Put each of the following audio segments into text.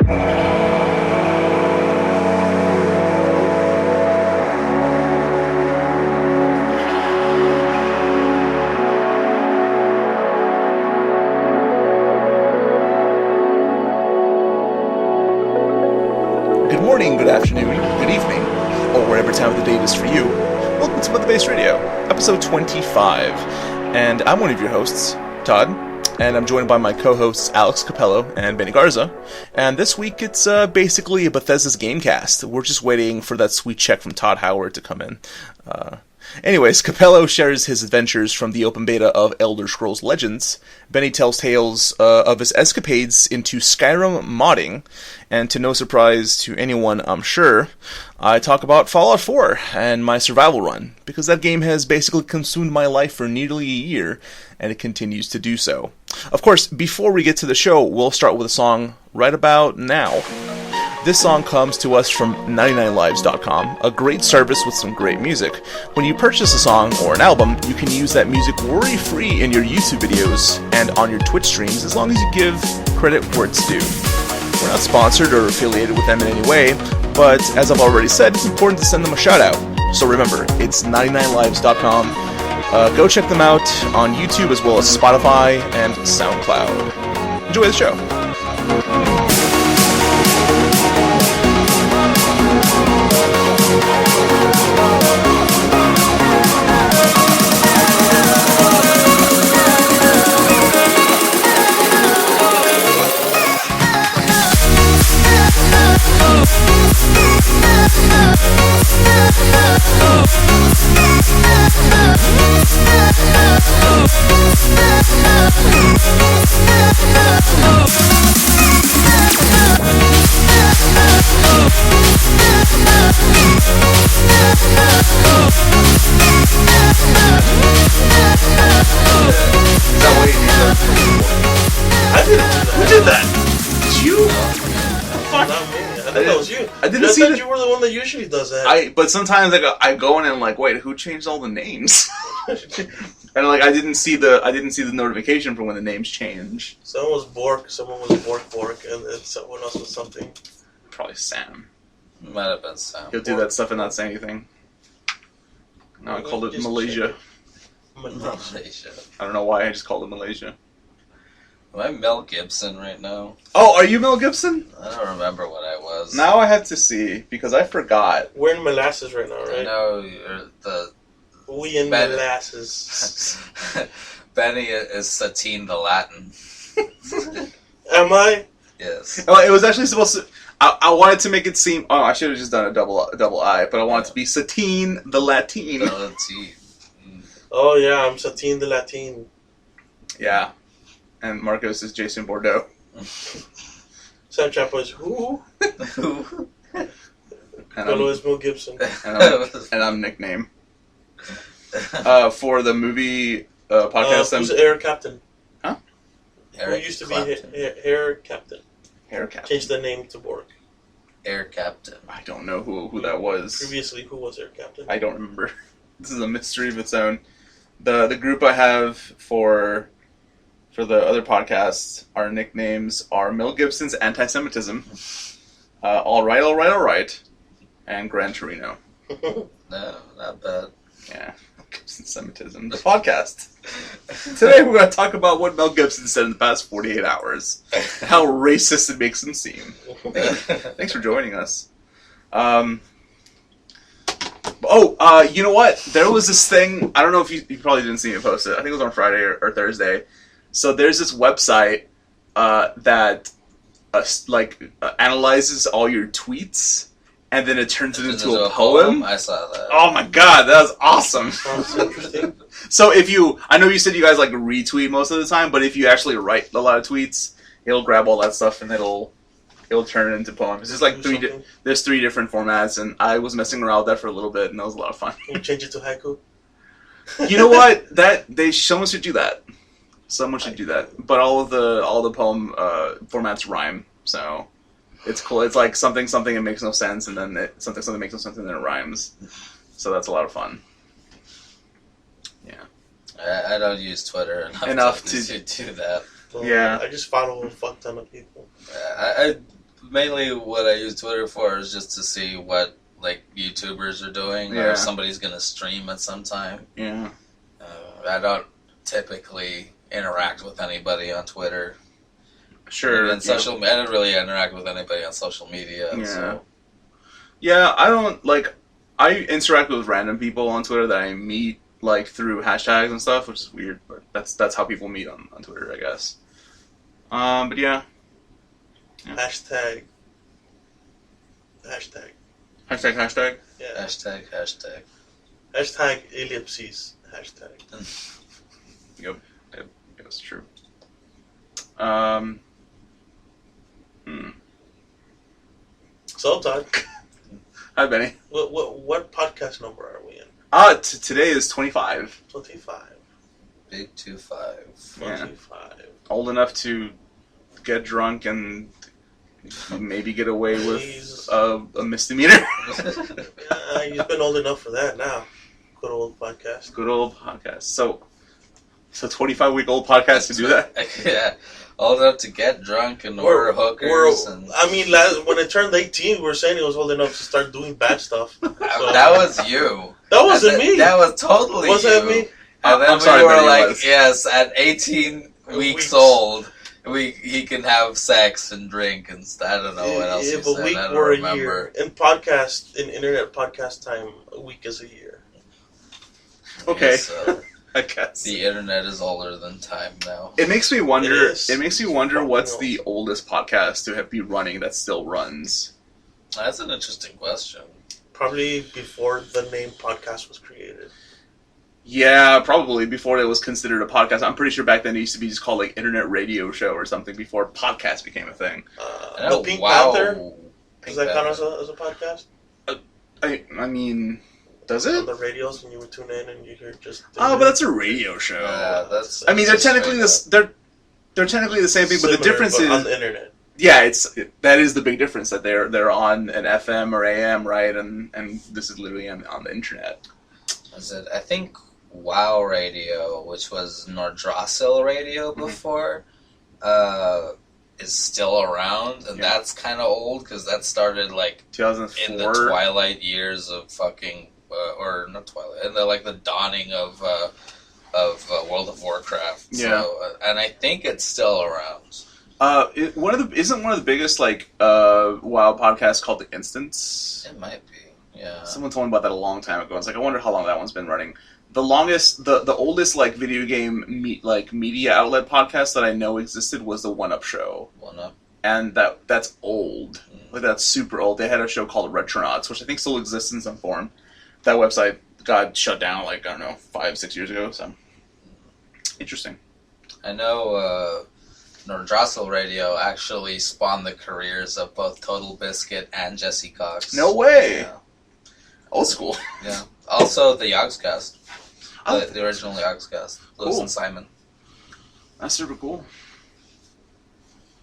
Good morning, good afternoon, good evening, or whatever time of the day it is for you. Welcome to Mother Base Radio, episode 25. And I'm one of your hosts, Todd, and I'm joined by my co-hosts Alex Capello and Benny Garza. And this week it's basically a Bethesda's Gamecast. We're just waiting for that sweet check from Todd Howard to come in. Anyways, Capello shares his adventures from the open beta of Elder Scrolls Legends. Benny tells tales of his escapades into Skyrim modding. And to no surprise to anyone, I'm sure, I talk about Fallout 4 and my survival run, because that game has basically consumed my life for nearly a year, and it continues to do so. Of course, before we get to the show, we'll start with a song right about now. This song comes to us from 99lives.com, a great service with some great music. When you purchase a song or an album, you can use that music worry-free in your YouTube videos and on your Twitch streams, as long as you give credit where it's due. We're not sponsored or affiliated with them in any way, but as I've already said, it's important to send them a shout-out. So remember, it's 99lives.com. Go check them out on YouTube as well as Spotify and SoundCloud. Enjoy the show. Who did that? Did you? Fuck. Not me. I think that was you. I didn't see that. You were the one that usually does that. But sometimes I go in and like, wait, who changed all the names? And like I didn't see the notification for when the names change. Someone was Bork, someone was Bork, and then someone else was something. Probably Sam. Might have been Sam. He'll do that stuff and not say anything. No, I called it Malaysia. Malaysia. I don't know why I just called it Malaysia. Am I Mel Gibson right now? Oh, are you Mel Gibson? I don't remember what I was. Now I have to see, because I forgot. We're in molasses right now, right? No, you're the... We in molasses. Benny is Satine the Latin. Am I? Yes. Oh, it was actually supposed to... I wanted to make it seem... Oh, I should have just done a double I, but I wanted it to be Satine the Latine. The Latine. Oh, yeah, I'm Satine the Latine. Yeah. And Marcos is Jason Bordeaux. Sam Chapo is who? Who? Capello is Mel Gibson. And I'm Nickname. For the movie podcast... who's Air Captain? Huh? Who used to be Air Captain? Air Captain. Changed the name to Bork. Air Captain. I don't know who that was. Previously, who was Air Captain? I don't remember. This is a mystery of its own. The group I have for the other podcasts, our nicknames are Mel Gibson's Anti-Semitism, All Right, and Gran Torino. No, not bad. Yeah, Mel Gibson's Semitism. The podcast. Today we're going to talk about what Mel Gibson said in the past 48 hours. How racist it makes him seem. Thanks for joining us. You know what? There was this thing, I don't know if you probably didn't see me post it. I think it was on Friday or Thursday. So there's this website that analyzes all your tweets, and then it turns it into a poem. I saw that. Oh my god, that was awesome. Sounds interesting. So I know you said you guys like retweet most of the time, but if you actually write a lot of tweets, it'll grab all that stuff and it'll turn it into poems. There's like there's 3 different formats, and I was messing around with that for a little bit, and that was a lot of fun. You change it to haiku? You know what? Someone should do that. Someone should do that. But all the poem formats rhyme, so it's cool. It's like something it makes no sense, and then something makes no sense, and then it rhymes. So that's a lot of fun. Yeah. I don't use Twitter enough to do that. Well, yeah. I just follow a fuck ton of people. mainly what I use Twitter for is just to see what like YouTubers are doing, or Yeah. if somebody's gonna stream at some time. Yeah. I don't typically interact with anybody on Twitter. Sure. And social, I don't really interact with anybody on social media. Yeah. So. Yeah, I don't, like, I interact with random people on Twitter that I meet, like, through hashtags and stuff, which is weird, but that's how people meet on Twitter, I guess. But yeah. Hashtag. Hashtag, hashtag? Yeah. Hashtag. Hashtag ellipses. Hashtag. Yep, that's true. So, Todd, Hi, Benny. what podcast number are we in? Today is 25. 25. Big 25. 25. Old enough to get drunk and maybe get away with a misdemeanor. Yeah, you've been old enough for that now. Good old podcast. Good old podcast. So 25-week-old podcast to do that? Yeah. Old enough to get drunk and order hookers. I mean, when it turned 18, we were saying it was old enough to start doing bad stuff. So, that was you. That wasn't me. That was totally Was you. that me? And then I'm sorry, we were Benny, like, was. yes, at 18 weeks old, he can have sex and drink and I don't know what else Yeah, you but said. week I don't or a remember. year. In internet podcast time, a week is a year. Okay. So I guess. the internet is older than time now. It makes me wonder. It is. It makes me wonder what's Fucking the oldest podcast to be running that still runs. That's an interesting question. Probably before the name podcast was created. Yeah, probably before it was considered a podcast. I'm pretty sure back then it used to be just called like Internet Radio Show or something before podcast became a thing. The Pink Panther. Does Pink that count Panther. as a podcast? I mean, does On it? the radios, when you would tune in and you hear just. Oh, but that's a radio show. Yeah, that's. I mean, they're that's technically just they're technically the same thing, but the similar, difference but is on the internet. yeah, that is the big difference that they're on an FM or AM, right? And this is literally on the internet. Is it? I think WoW Radio, which was Nordrassil Radio Mm-hmm. before, is still around, and Yeah. that's kind of old because that started like 2004. in the twilight years of fucking, or not twilight, in the dawning of World of Warcraft. Yeah. So, and I think it's still around. Isn't one of the biggest WoW podcasts called The Instance? It might be. Yeah. Someone told me about that a long time ago. It's like I wonder how long that one's been running. The longest, the oldest video game media outlet podcast that I know existed was the One Up Show, One Up. and that's old. Like that's super old. They had a show called Retronauts, which I think still exists in some form. That website got shut down 5-6 years ago. So interesting. I know Nordrassil Radio actually spawned the careers of both Total Biscuit and Jesse Cox. No way. Yeah. Old school. Yeah. Also, the Yogscast. Oh. The original Yogscast. Lewis Cool. and Simon. That's super cool.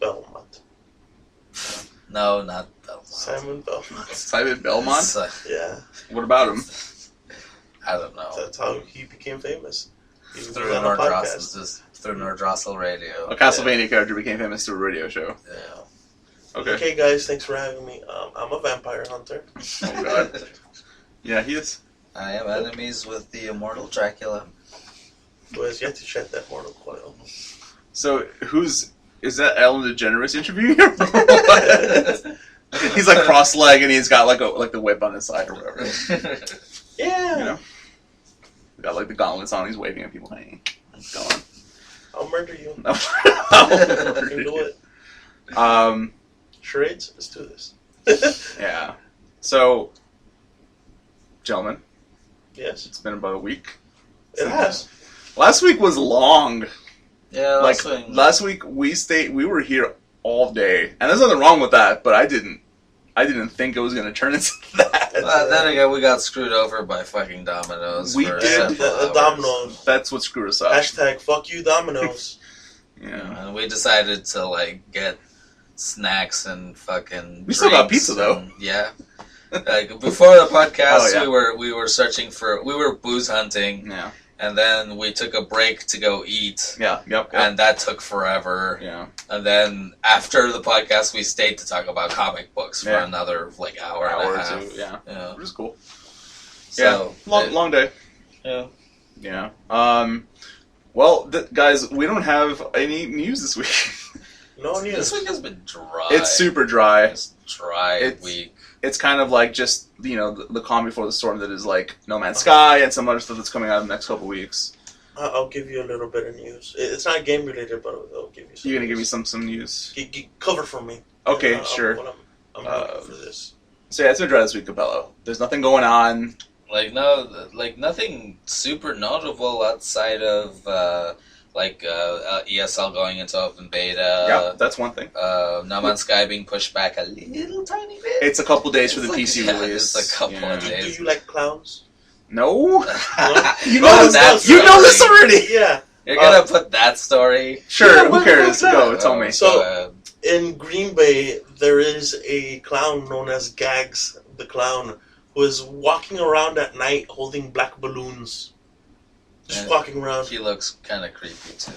Belmont. No, not Belmont. Simon Belmont. Simon Belmont. Yeah, What about him? I don't know. that's how he became famous. He was Through on a podcast. Nordrassil Radio. A Castlevania character became famous through a radio show. Yeah. Okay. Okay, guys, thanks for having me. I'm a vampire hunter. Oh god. Yeah, he is. I am enemies with the immortal Dracula. Who has yet to shed that mortal coil. So is that Ellen DeGeneres interviewing him? He's cross-legged and he's got the whip on his side or whatever. Yeah. You know, got the gauntlets on. He's waving at people. Hey, go on. I'll murder you. No. You can do it. Charades? Let's do this. Yeah. So, gentlemen, Yes. it's been about a week. It has. Last week was long. Yeah, Last week we were here all day, and there's nothing wrong with that. But I didn't think it was going to turn into that. then again, we got screwed over by fucking Domino's. We for did. several The hours. Domino's. That's what screwed us up. Hashtag fuck you, Domino's. Yeah. And we decided to get snacks and fucking. We still got drinks pizza, though. and- yeah. Before the podcast, Oh, yeah. we were searching for booze hunting, Yeah. and then we took a break to go eat. Yep. And that took forever. Yeah. And then after the podcast, we stayed to talk about comic books for another hour and a half. Or two. Yeah. It was cool. So, long day. Yeah. Yeah. Well, guys, we don't have any news this week. No news. This week has been dry. It's super dry. It's dry week. It's kind of like just, the calm before the storm that is like No Man's Sky and some other stuff that's coming out in the next couple weeks. I'll give you a little bit of news. It's not game related, but I'll give you some. You're going to give me some news? Cover for me. Okay, sure. I'm looking for this. So yeah, it's been dry this week, Capello. There's nothing going on. Nothing super notable outside of ESL going into open beta. Yeah, that's one thing. No Man's Sky being pushed back a little tiny bit. It's a couple days for the PC release. It's a couple of days. Do you like clowns? No. You know this already. Yeah. You're gonna put that story? Sure. Yeah, who cares? Go. Tell me. So in Green Bay, there is a clown known as Gags the Clown, who is walking around at night holding black balloons. Just walking around. He looks kind of creepy too.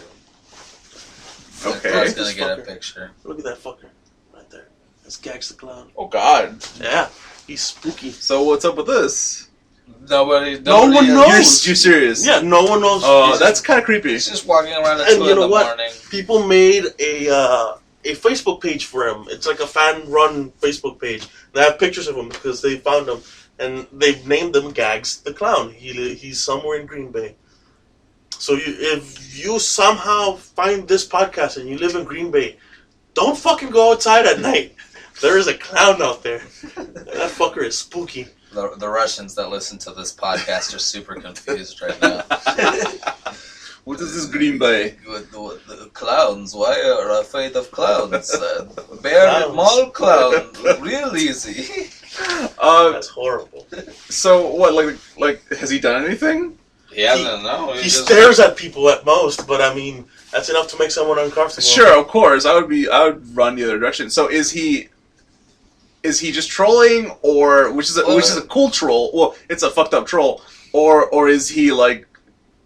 Okay. I was gonna get a picture. Look at that fucker right there. That's Gags the Clown. Oh God. Yeah, he's spooky. So what's up with this? No one knows. knows. You're serious? Yeah, no one knows. Oh, that's kind of creepy. He's just walking around at 2 in the morning. People made a Facebook page for him. It's like a fan-run Facebook page. They have pictures of him because they found him, and they've named him Gags the Clown. He's somewhere in Green Bay. So if you somehow find this podcast and you live in Green Bay, don't fucking go outside at night. There is a clown out there. That fucker is spooky. The Russians that listen to this podcast are super confused right now. What is this Green Bay? The clowns. Why are you afraid of clowns? Bear mall clown. Real easy. That's horrible. So what? Like, has he done anything? He hasn't. No. He stares at people at most, but I mean, that's enough to make someone uncomfortable. Sure, of course. I would run the other direction. So is he just trolling, or which is a cool troll? Well, it's a fucked up troll, or is he like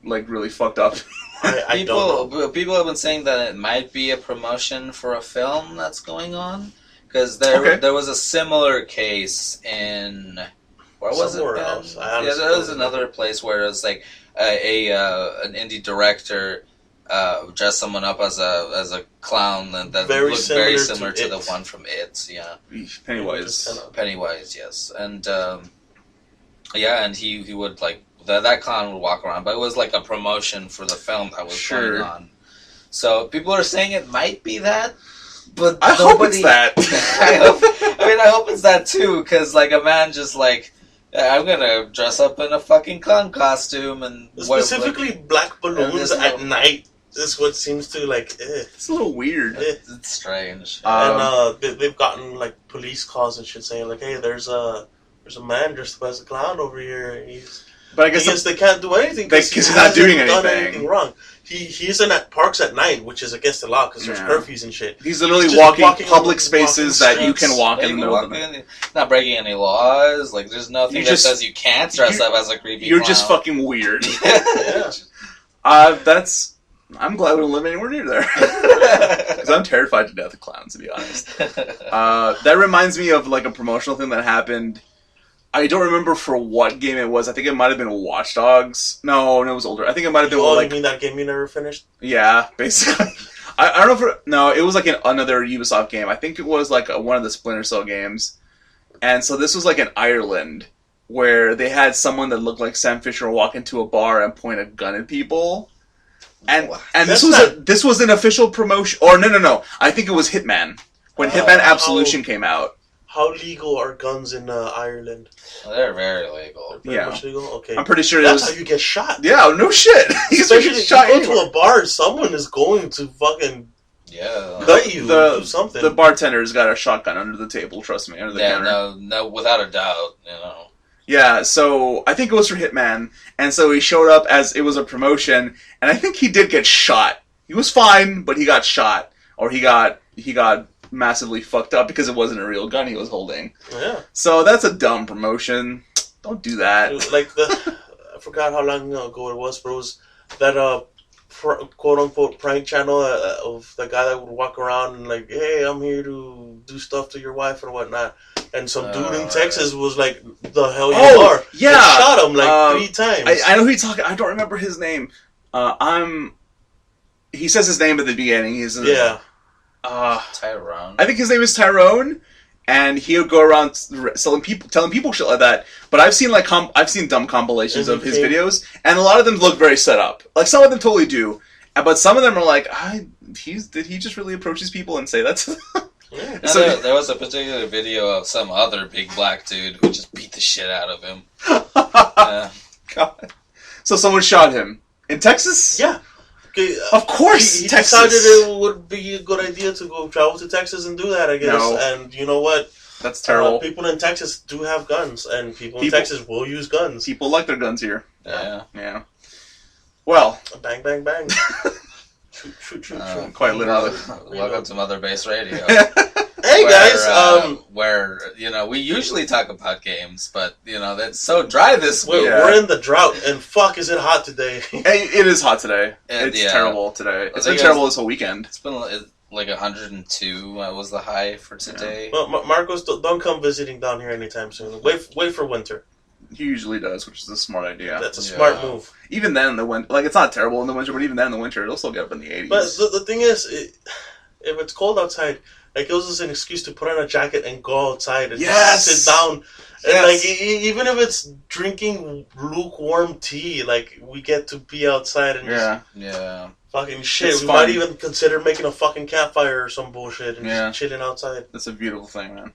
really fucked up? I don't know. People have been saying that it might be a promotion for a film that's going on, because there was a similar case in where was Somewhere it? Else. There was another place where it was like an indie director dressed someone up as a clown and that looked very similar to the one from It. Yeah, Pennywise, yes, and and he would like that clown would walk around, but it was like a promotion for the film that was going on. So people are saying it might be that, but I hope it's that. I hope it's that too, because like a man just like. I'm gonna dress up in a fucking clown costume and specifically black balloons at night is what seems to like. It's a little weird. It's strange. And they've gotten like police calls and shit saying like, "Hey, there's a man dressed up as a clown over here." But I guess they can't do anything because he's not doing anything wrong. He's in at parks at night, which is against the law because there's curfews and shit. He's literally walking public spaces that you can walk in. Not breaking any laws. Like there's nothing that says you can't dress up as a creepy clown. You're just fucking weird. Yeah. I'm glad we don't live anywhere near there. Because I'm terrified to death of clowns, to be honest. That reminds me of like a promotional thing that happened. I don't remember for what game it was. I think it might have been Watch Dogs. No, it was older. I think it might have been you mean that game you never finished? Yeah, basically. I don't know if it was like another Ubisoft game. I think it was like one of the Splinter Cell games. And so this was like in Ireland, where they had someone that looked like Sam Fisher walk into a bar and point a gun at people. And this was an official promotion. Or no. I think it was Hitman. When Hitman Absolution came out. How legal are guns in Ireland? Well, they're very legal. Very much legal? Okay. I'm pretty sure that's how you get shot. Yeah, no shit. Especially if you go to a bar, someone is going to fucking gut you or do something. The bartender's got a shotgun under the table, trust me, under the counter. No, without a doubt, Yeah, so I think it was for Hitman, and so he showed up as it was a promotion, and I think he did get shot. He was fine, but he got shot. Or he got massively fucked up because it wasn't a real gun he was holding. Yeah. So that's a dumb promotion. Don't do that. Like forgot how long ago it was, but it was that quote unquote prank channel of the guy that would walk around and like, hey, I'm here to do stuff to your wife and whatnot. And some dude in Texas was like, the hell you are? Yeah. And shot him like 3 times. I know who you're talking. I don't remember his name. He says his name at the beginning. Tyrone. I think his name is Tyrone, and he'll go around telling people shit like that. But I've seen I've seen dumb compilations of his videos, and a lot of them look very set up. Like some of them totally do, but some of them are like, did he just really approach these people and say that to them? Yeah. So there was a particular video of some other big black dude who just beat the shit out of him. God. So someone shot him in Texas? Yeah. Of course, he Texas. decided it would be a good idea to go travel to Texas and do that, I guess. No. And you know what? That's terrible. People in Texas do have guns, and people in Texas will use guns. People like their guns here. Yeah. Well. Bang, bang, bang. Shoot. Quite literally. Welcome to Mother Base Radio. Hey guys, where we usually talk about games, but that's so dry this week. We're in the drought, and fuck, is it hot today? It is hot today. It's terrible today. It's been terrible this whole weekend. It's been like 102 was the high for today. Well, Marcos, don't come visiting down here anytime soon. Wait for winter. He usually does, which is a smart idea. That's a smart move. Even then, in the winter, it's not terrible in the winter, but even then in the winter, it'll still get up in the 80s. But the thing is, if it's cold outside, it gives us an excuse to put on a jacket and go outside and just sit down. And even if it's drinking lukewarm tea, we get to be outside and just fucking shit. It's we fun. might even consider making a fucking campfire or some bullshit and just chilling outside. That's a beautiful thing, man.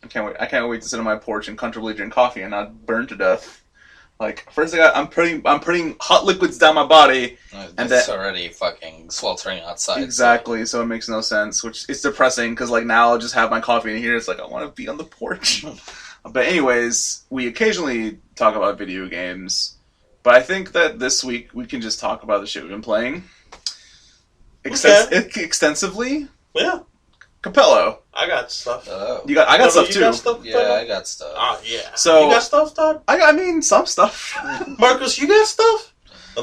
I can't wait to sit on my porch and comfortably drink coffee and not burn to death. First thing I'm putting hot liquids down my body, and it's already fucking sweltering outside. Exactly, so it makes no sense. Which is depressing because now I'll just have my coffee in here. It's I want to be on the porch. But anyways, we occasionally talk about video games, but I think that this week we can just talk about the shit we've been playing extensively. Yeah. Capello. I got stuff. Oh. I got stuff too. Got stuff, yeah, I got stuff. Yeah. So you got stuff, Todd? I mean, some stuff. Marcos, you got stuff?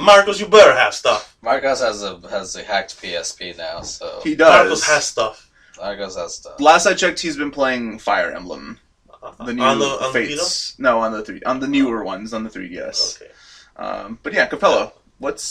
Marcos, you better have stuff. Marcos has a hacked PSP now, so he does. Marcos has stuff. Last I checked, he's been playing Fire Emblem. The new on the Fates. No, on the newer ones, on the 3DS. Okay. But yeah, Capello, what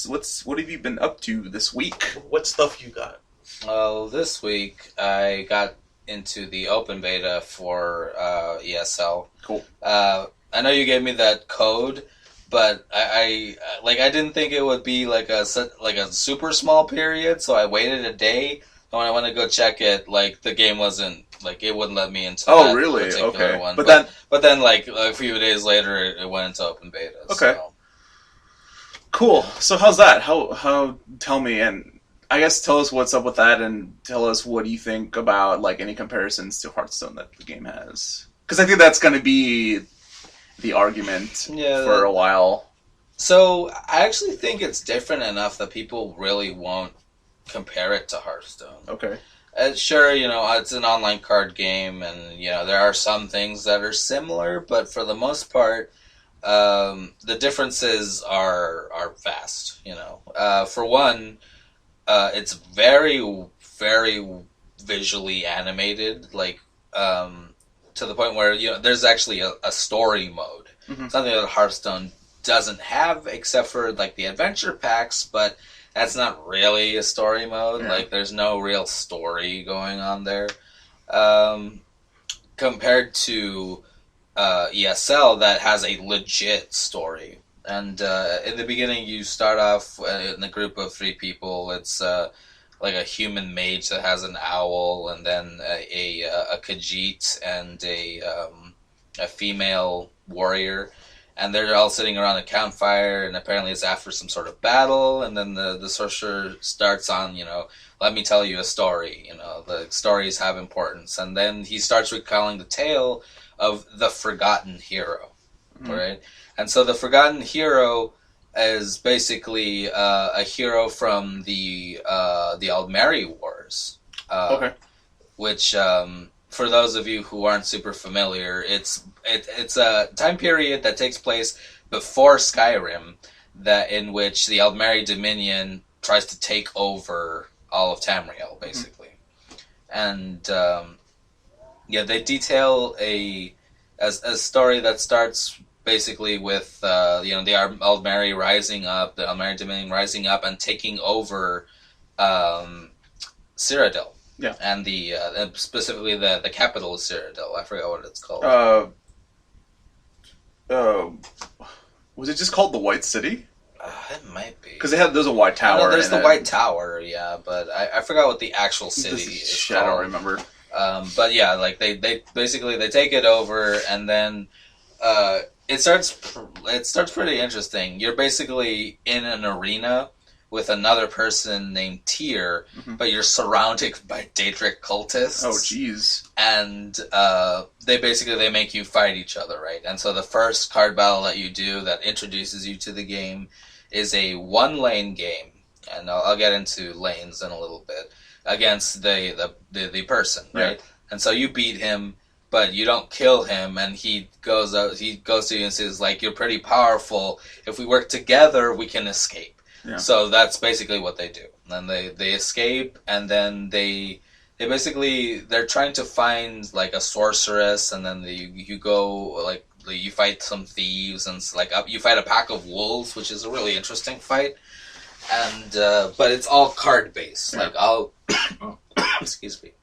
have you been up to this week? What stuff you got? Well, this week I got into the open beta for ESL. Cool. I know you gave me that code, but I didn't think it would be like a super small period, so I waited a day. And when I went to go check it, the game wasn't it wouldn't let me into. Oh, that really? particular Okay. one. But then a few days later, it went into open beta. Okay. So. Cool. So how's that? How? Tell me, and I guess tell us what's up with that, and tell us what you think about any comparisons to Hearthstone that the game has. Because I think that's going to be the argument for a while. So I actually think it's different enough that people really won't compare it to Hearthstone. Okay. Sure, it's an online card game, and there are some things that are similar, but for the most part, the differences are vast. For one. It's very, very visually animated, to the point where there's actually a story mode. Mm-hmm. Something that Hearthstone doesn't have, except for the adventure packs. But that's not really a story mode. Yeah. There's no real story going on there, compared to ESL that has a legit story. And in the beginning, you start off in a group of 3 people. It's a human mage that has an owl, and then a Khajiit and a female warrior. And they're all sitting around a campfire, and apparently it's after some sort of battle. And then the sorcerer starts on, let me tell you a story. The stories have importance. And then he starts recalling the tale of the forgotten hero, right? And so the Forgotten Hero is basically a hero from the Aldmeri Wars. Which, for those of you who aren't super familiar, it's a time period that takes place before Skyrim, that in which the Aldmeri Dominion tries to take over all of Tamriel, basically. And they detail a story that starts basically with the Aldmeri rising up, the Aldmeri Dominion rising up and taking over Cyrodiil. Yeah. And specifically the capital of Cyrodiil. I forgot what it's called. Was it just called the White City? It might be. Because there's a White Tower. No, there's the White Tower, yeah, but I forgot what the actual city is called. I don't remember. But yeah, like they basically they take it over, and then it starts pretty interesting. You're basically in an arena with another person named Tyr, but you're surrounded by Daedric cultists. Oh, jeez. And they make you fight each other, right? And so the first card battle that you do that introduces you to the game is a 1-lane game, and I'll get into lanes in a little bit, against the person, right? Yeah. And so you beat him, but you don't kill him, and he goes to you and says, like, you're pretty powerful. If we work together, we can escape. Yeah. So that's basically what they do. And they escape, and then they're trying to find like a sorceress, and then you go like you fight some thieves, and you fight a pack of wolves, which is a really interesting fight. And but it's all card based. Yeah. Excuse me.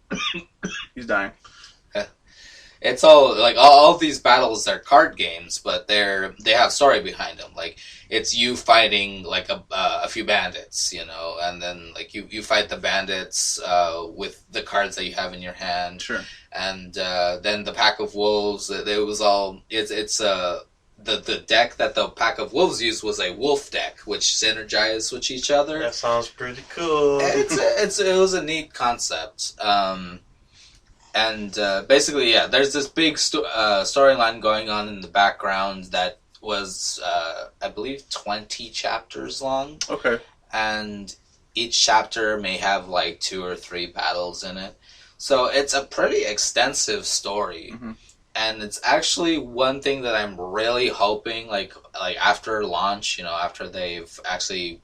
He's dying. It's all like all of these battles. They're card games, but they have story behind them. Like it's you fighting like a few bandits, and then like you fight the bandits with the cards that you have in your hand. Sure. And then the pack of wolves. The deck that the pack of wolves used was a wolf deck, which synergized with each other. That sounds pretty cool. It was a neat concept. And basically, yeah, there's this big storyline going on in the background that was, I believe, 20 chapters long. Okay. And each chapter may have like 2 or 3 battles in it. So it's a pretty extensive story. Mm-hmm. And it's actually one thing that I'm really hoping, like after launch, after they've actually,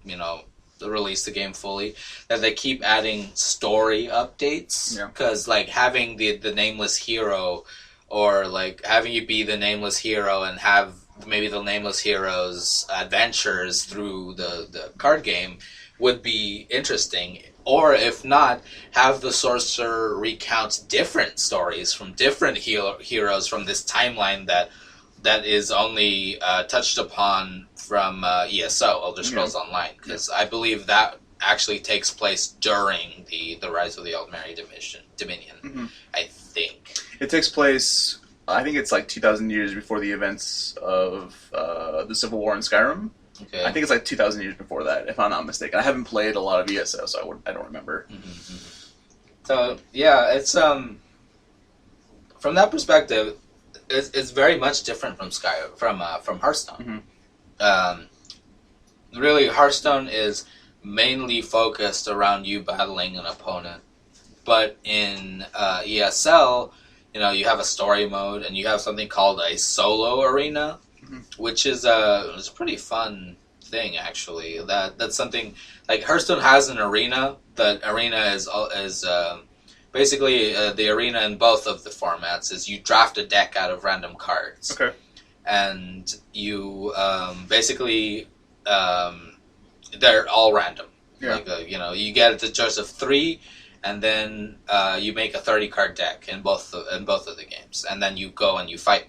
release the game fully, that they keep adding story updates. Because like having the nameless hero, or like having you be the nameless hero and have maybe the nameless hero's adventures through the card game would be interesting. Or if not, have the sorcerer recount different stories from different heroes from this timeline that is only touched upon from ESO, Elder Scrolls Online, because I believe that actually takes place during the Rise of the Aldmeri Dominion. Mm-hmm. I think it takes place. I think it's like 2,000 years before the events of the Civil War in Skyrim. Okay. I think it's like 2,000 years before that, if I'm not mistaken. I haven't played a lot of ESO, so I don't remember. Mm-hmm. So yeah, it's from that perspective, it's very much different from from Hearthstone. Mm-hmm. Really, Hearthstone is mainly focused around you battling an opponent, but in ESL, you have a story mode, and you have something called a solo arena. Which is it's a pretty fun thing, actually. That's something like Hearthstone has an arena. The arena is basically the arena in both of the formats is you draft a deck out of random cards. Okay. And you basically they're all random. Yeah. Like you get the choice of 3, and then you make a 30-card deck in both of the games, and then you go and you fight.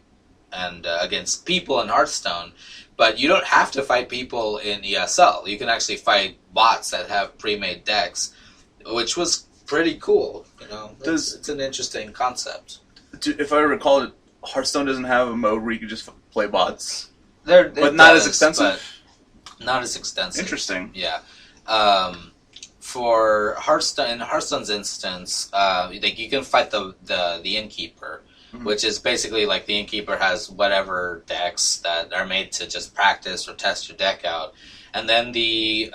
And against people in Hearthstone, but you don't have to fight people in ESL. You can actually fight bots that have pre-made decks, which was pretty cool. It's an interesting concept. If I recall, Hearthstone doesn't have a mode where you can just play bots, but not as extensive. Not as extensive. Interesting. Yeah. For Hearthstone, in Hearthstone's instance, you can fight the innkeeper. Mm-hmm. Which is basically like the innkeeper has whatever decks that are made to just practice or test your deck out, and then the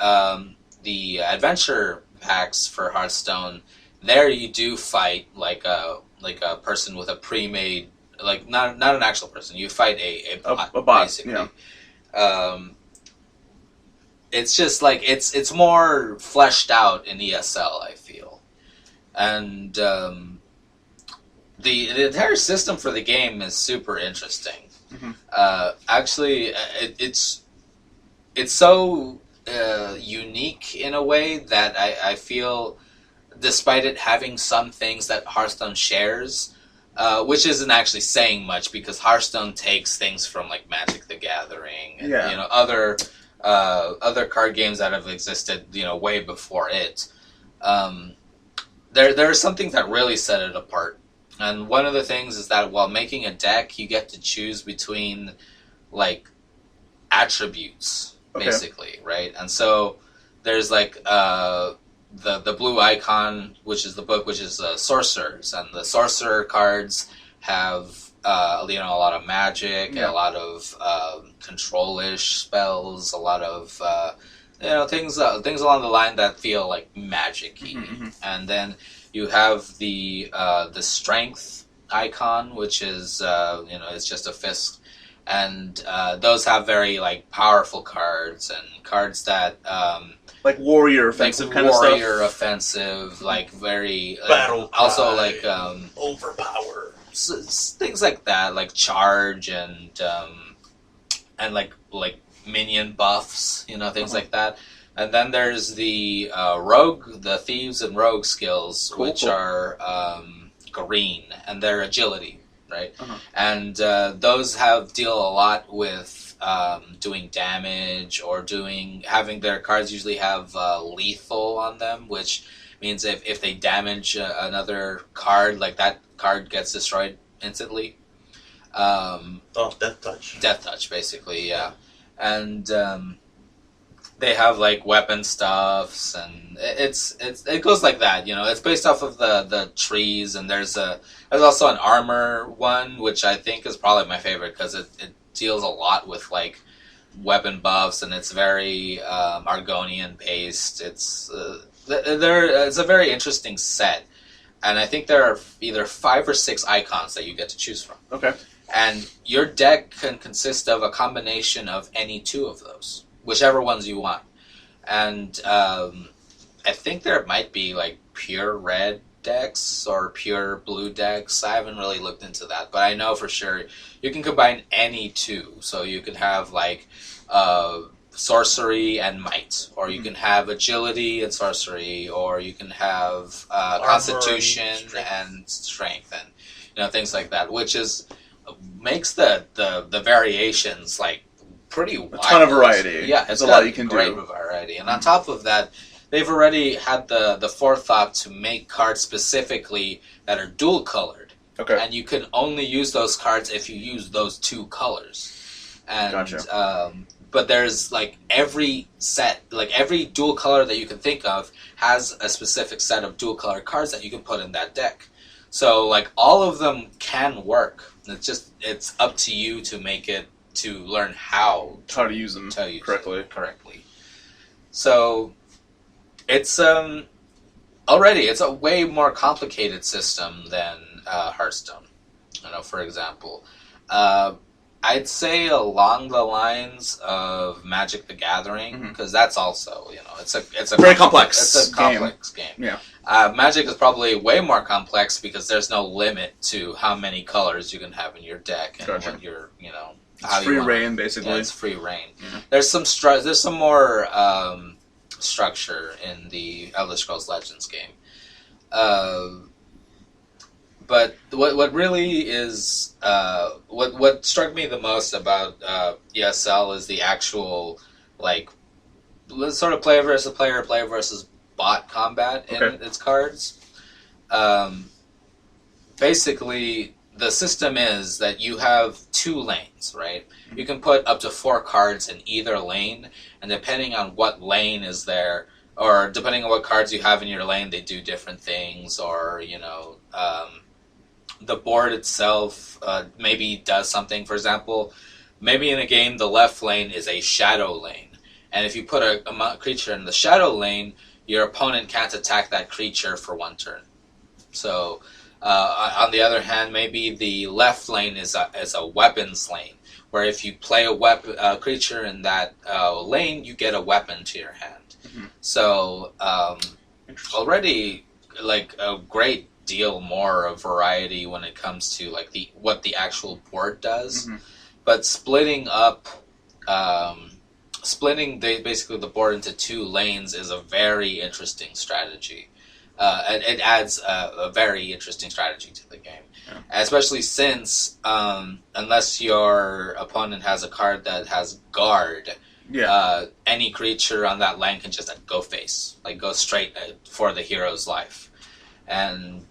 adventure packs for Hearthstone, there you do fight like a person with a pre-made, like not an actual person. You fight a bot, a bot, basically. Yeah. It's just like it's more fleshed out in ESL, I feel, and the entire system for the game is super interesting. Mm-hmm. Actually, it's so unique in a way that I feel, despite it having some things that Hearthstone shares, which isn't actually saying much because Hearthstone takes things from like Magic the Gathering and other card games that have existed way before it. There are some things that really set it apart. And one of the things is that while making a deck, you get to choose between, like, attributes, basically, right? And so there's, like, the blue icon, which is the book, which is Sorcerers. And the Sorcerer cards have, a lot of magic, and a lot of control-ish spells, a lot of, things along the line that feel, like, magic-y. Mm-hmm. And then you have the strength icon, which is it's just a fist, and those have very like powerful cards and cards that like warrior offensive kind of stuff. Warrior offensive, like very battle cry, also like overpower, things like that, like charge and like minion buffs, things like that. And then there's the rogue, the thieves and rogue skills, which are green, and they're agility, right? Uh-huh. And those deal a lot with doing damage or having their cards usually have lethal on them, which means if they damage another card, like that card gets destroyed instantly. Death touch. Death touch, basically, yeah. And they have like weapon stuffs, and it goes like that. It's based off of the trees, and there's also an armor one, which I think is probably my favorite because it deals a lot with like weapon buffs, and it's very Argonian based. It's a very interesting set, and I think there are either 5 or 6 icons that you get to choose from. Okay, and your deck can consist of a combination of any 2 of those. Whichever ones you want. And I think there might be like pure red decks or pure blue decks. I haven't really looked into that, but I know for sure you can combine any 2. So you can have like sorcery and might, or you can have agility and sorcery, or you can have constitution and strength, and things like that, which makes the variations like pretty wide. A ton of variety. Yeah, it's a lot you can do. Great variety. And on top of that, they've already had the forethought to make cards specifically that are dual colored. Okay. And you can only use those cards if you use those 2 colors. And gotcha. But there's like every set, like every dual color that you can think of has a specific set of dual color cards that you can put in that deck. So like all of them can work. It's up to you to make it, to learn how to use them correctly. So it's already it's a way more complicated system than Hearthstone. For example, I'd say along the lines of Magic the Gathering, because that's also it's a very complex. It's a complex game. Yeah. Magic is probably way more complex because there's no limit to how many colors you can have in your deck and what you're It's free reign, basically. Yeah, it's free reign. Mm-hmm. There's some more structure in the Elder Scrolls Legends game. But what really is what struck me the most about ESL is the actual like sort of player versus player versus bot combat in its cards. Basically, the system is that you have 2 lanes, right? You can put up to 4 cards in either lane, and depending on what lane is there, or depending on what cards you have in your lane, they do different things, or, the board itself maybe does something. For example, maybe in a game, the left lane is a shadow lane, and if you put a creature in the shadow lane, your opponent can't attack that creature for 1 turn. So On the other hand, maybe the left lane is a weapons lane, where if you play a creature in that lane, you get a weapon to your hand. Mm-hmm. So already like a great deal more of variety when it comes to like what the actual board does. Mm-hmm. But splitting basically the board into 2 lanes is a very interesting strategy. And it adds a very interesting strategy to the game. Yeah. Especially since, unless your opponent has a card that has guard, any creature on that lane can just go face. Like, go straight for the hero's life. And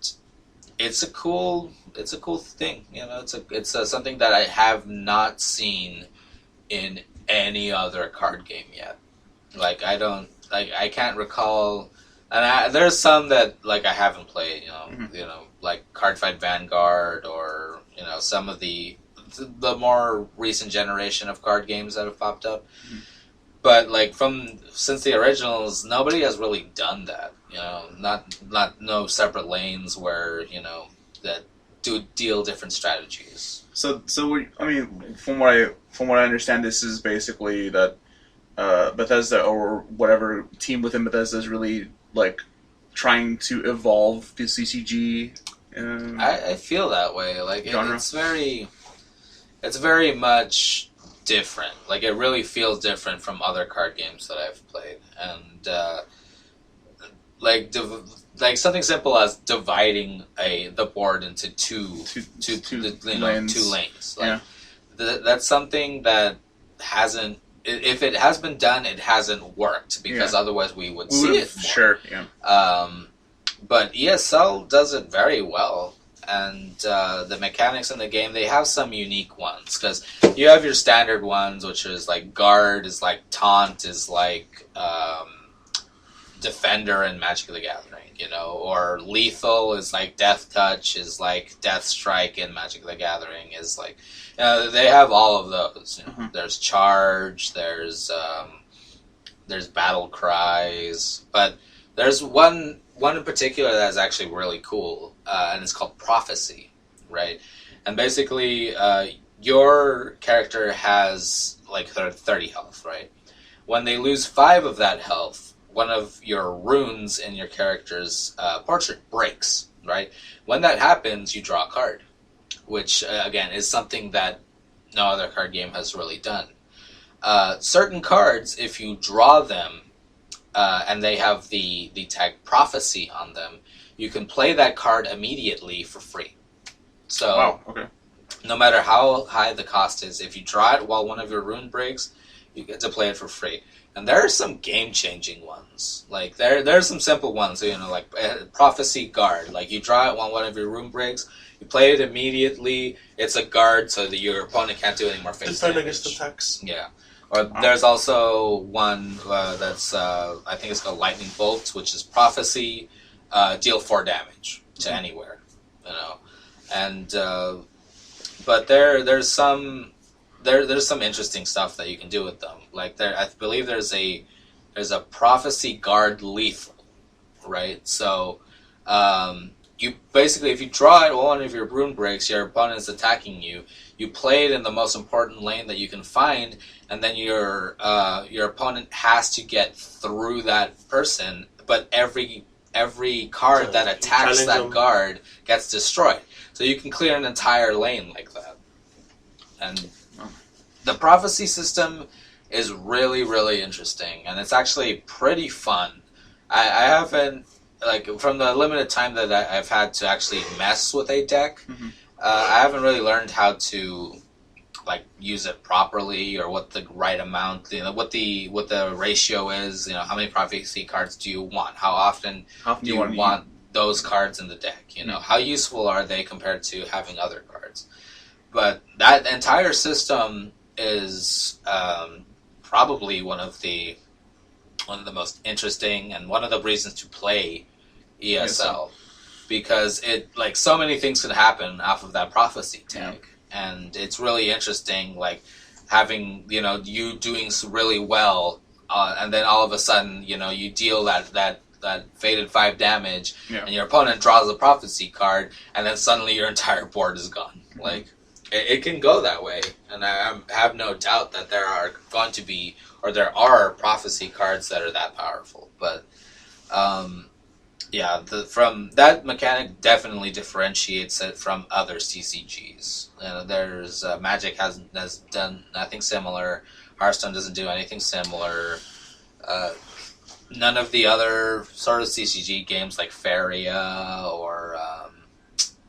it's a cool thing. You know, it's something that I have not seen in any other card game yet. Like, I can't recall... And there's some that like I haven't played, like Cardfight Vanguard, or some of the more recent generation of card games that have popped up. Mm-hmm. But like since the originals, nobody has really done that. No separate lanes where that do deal different strategies. So from what I understand, this is basically that Bethesda or whatever team within Bethesda is really like trying to evolve the CCG. I feel that way. Like it's very much different. Like it really feels different from other card games that I've played, and like something simple as dividing the board into two lanes. Like, that's something that hasn't. If it has been done, it hasn't worked, because otherwise we would see it more. Sure, yeah. But ESL does it very well, and the mechanics in the game, they have some unique ones, because you have your standard ones, which is like guard, is like taunt, is like defender in Magic the Gathering, or lethal is like death touch, is like death strike in Magic the Gathering, is like... they have all of those. Mm-hmm. There's charge. There's battle cries. But there's one in particular that is actually really cool, and it's called prophecy, right? And basically, your character has like 30 health, right? When they lose 5 of that health, one of your runes in your character's portrait breaks, right? When that happens, you draw a card, which, again, is something that no other card game has really done. Certain cards, if you draw them, and they have the tag prophecy on them, you can play that card immediately for free. So, no matter how high the cost is, if you draw it while one of your rune breaks, you get to play it for free. And there are some game-changing ones. Like, there are some simple ones, like prophecy guard. Like, you draw it while one of your rune breaks, you play it immediately, it's a guard, so that your opponent can't do any more face damage. Defend against attacks. Yeah. Or there's also one that's, I think it's called Lightning Bolt, which is prophecy, deal 4 damage to anywhere, And, but there's some interesting stuff that you can do with them. Like I believe there's a prophecy guard lethal, right? So, you basically, if you draw it while one of your rune breaks, your opponent is attacking you. You play it in the most important lane that you can find, and then your opponent has to get through that person. But every card that attacks that guard gets destroyed. So you can clear an entire lane like that. And the prophecy system is really, really interesting, and it's actually pretty fun. I haven't, like, from the limited time that I've had to actually mess with a deck, I haven't really learned how to, like, use it properly, or what the right amount, what the ratio is, how many prophecy cards do you want? How often do you want those cards in the deck? How useful are they compared to having other cards? But that entire system is probably one of the most interesting, and one of the reasons to play ESL, because it, like, so many things can happen off of that prophecy tag, and it's really interesting, like having you doing really well, and then all of a sudden you deal that faded 5 damage, Yeah. and your opponent draws a prophecy card, and then suddenly your entire board is gone. Mm-hmm. Like, it can go that way, and I have no doubt that there are going to be, or there are prophecy cards that are that powerful. But, yeah, from that mechanic definitely differentiates it from other CCGs. There's Magic has done nothing similar. Hearthstone doesn't do anything similar. None of the other sort of CCG games like Faria or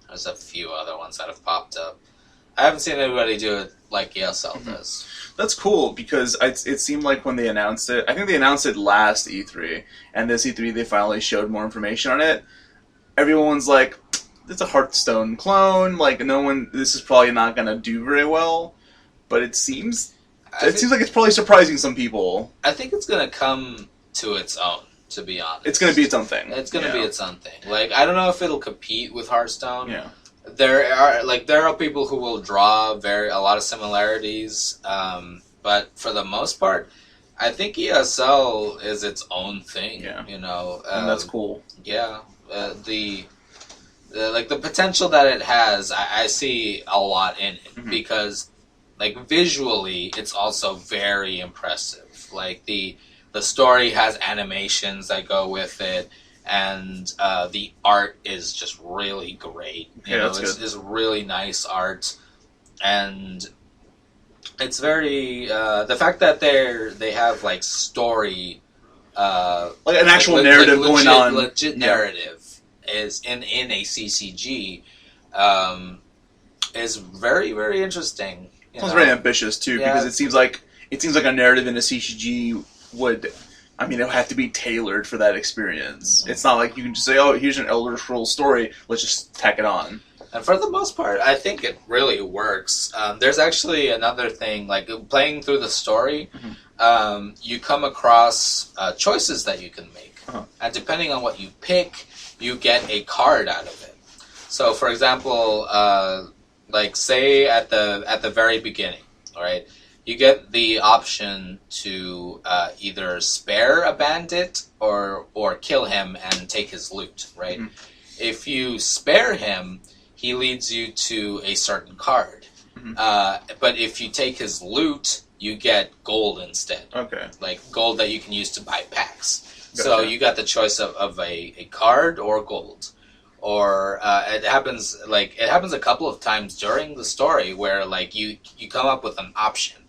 there's a few other ones that have popped up. I haven't seen anybody do it like ESL does. That's cool, because it seemed like when they announced it, I think they announced it last E3, and this E3 they finally showed more information on it. Everyone's like, it's a Hearthstone clone, like, this is probably not going to do very well, but it seems like it's probably surprising some people. I think it's going to come to its own, to be honest. It's going to be its own thing. It's going to be its own thing. Like, I don't know if it'll compete with Hearthstone. Yeah. There are people who will draw a lot of similarities, but for the most part, I think ESL is its own thing. Yeah. And that's cool. Yeah, the potential that it has, I see a lot in it, because, like, visually, it's also very impressive. Like, the story has animations that go with it. And the art is just really great. It's really nice art, and it's very the fact that they have like story, like an actual narrative going on. Legit narrative is in a CCG, is very, very interesting. It's very ambitious too, because it seems like a narrative in a CCG would. I mean, it would have to be tailored for that experience. It's not like you can just say, oh, here's an Elder Scrolls story, let's just tack it on. And for the most part, I think it really works. There's actually another thing, like playing through the story, you come across choices that you can make. And depending on what you pick, you get a card out of it. So, for example, like say at the very beginning, all right? You get the option to either spare a bandit or kill him and take his loot, right? If you spare him, he leads you to a certain card. But if you take his loot, you get gold instead. Okay. Like gold that you can use to buy packs. Gotcha. So you got the choice of a card or gold. Or it happens a couple of times during the story where like you come up with an option.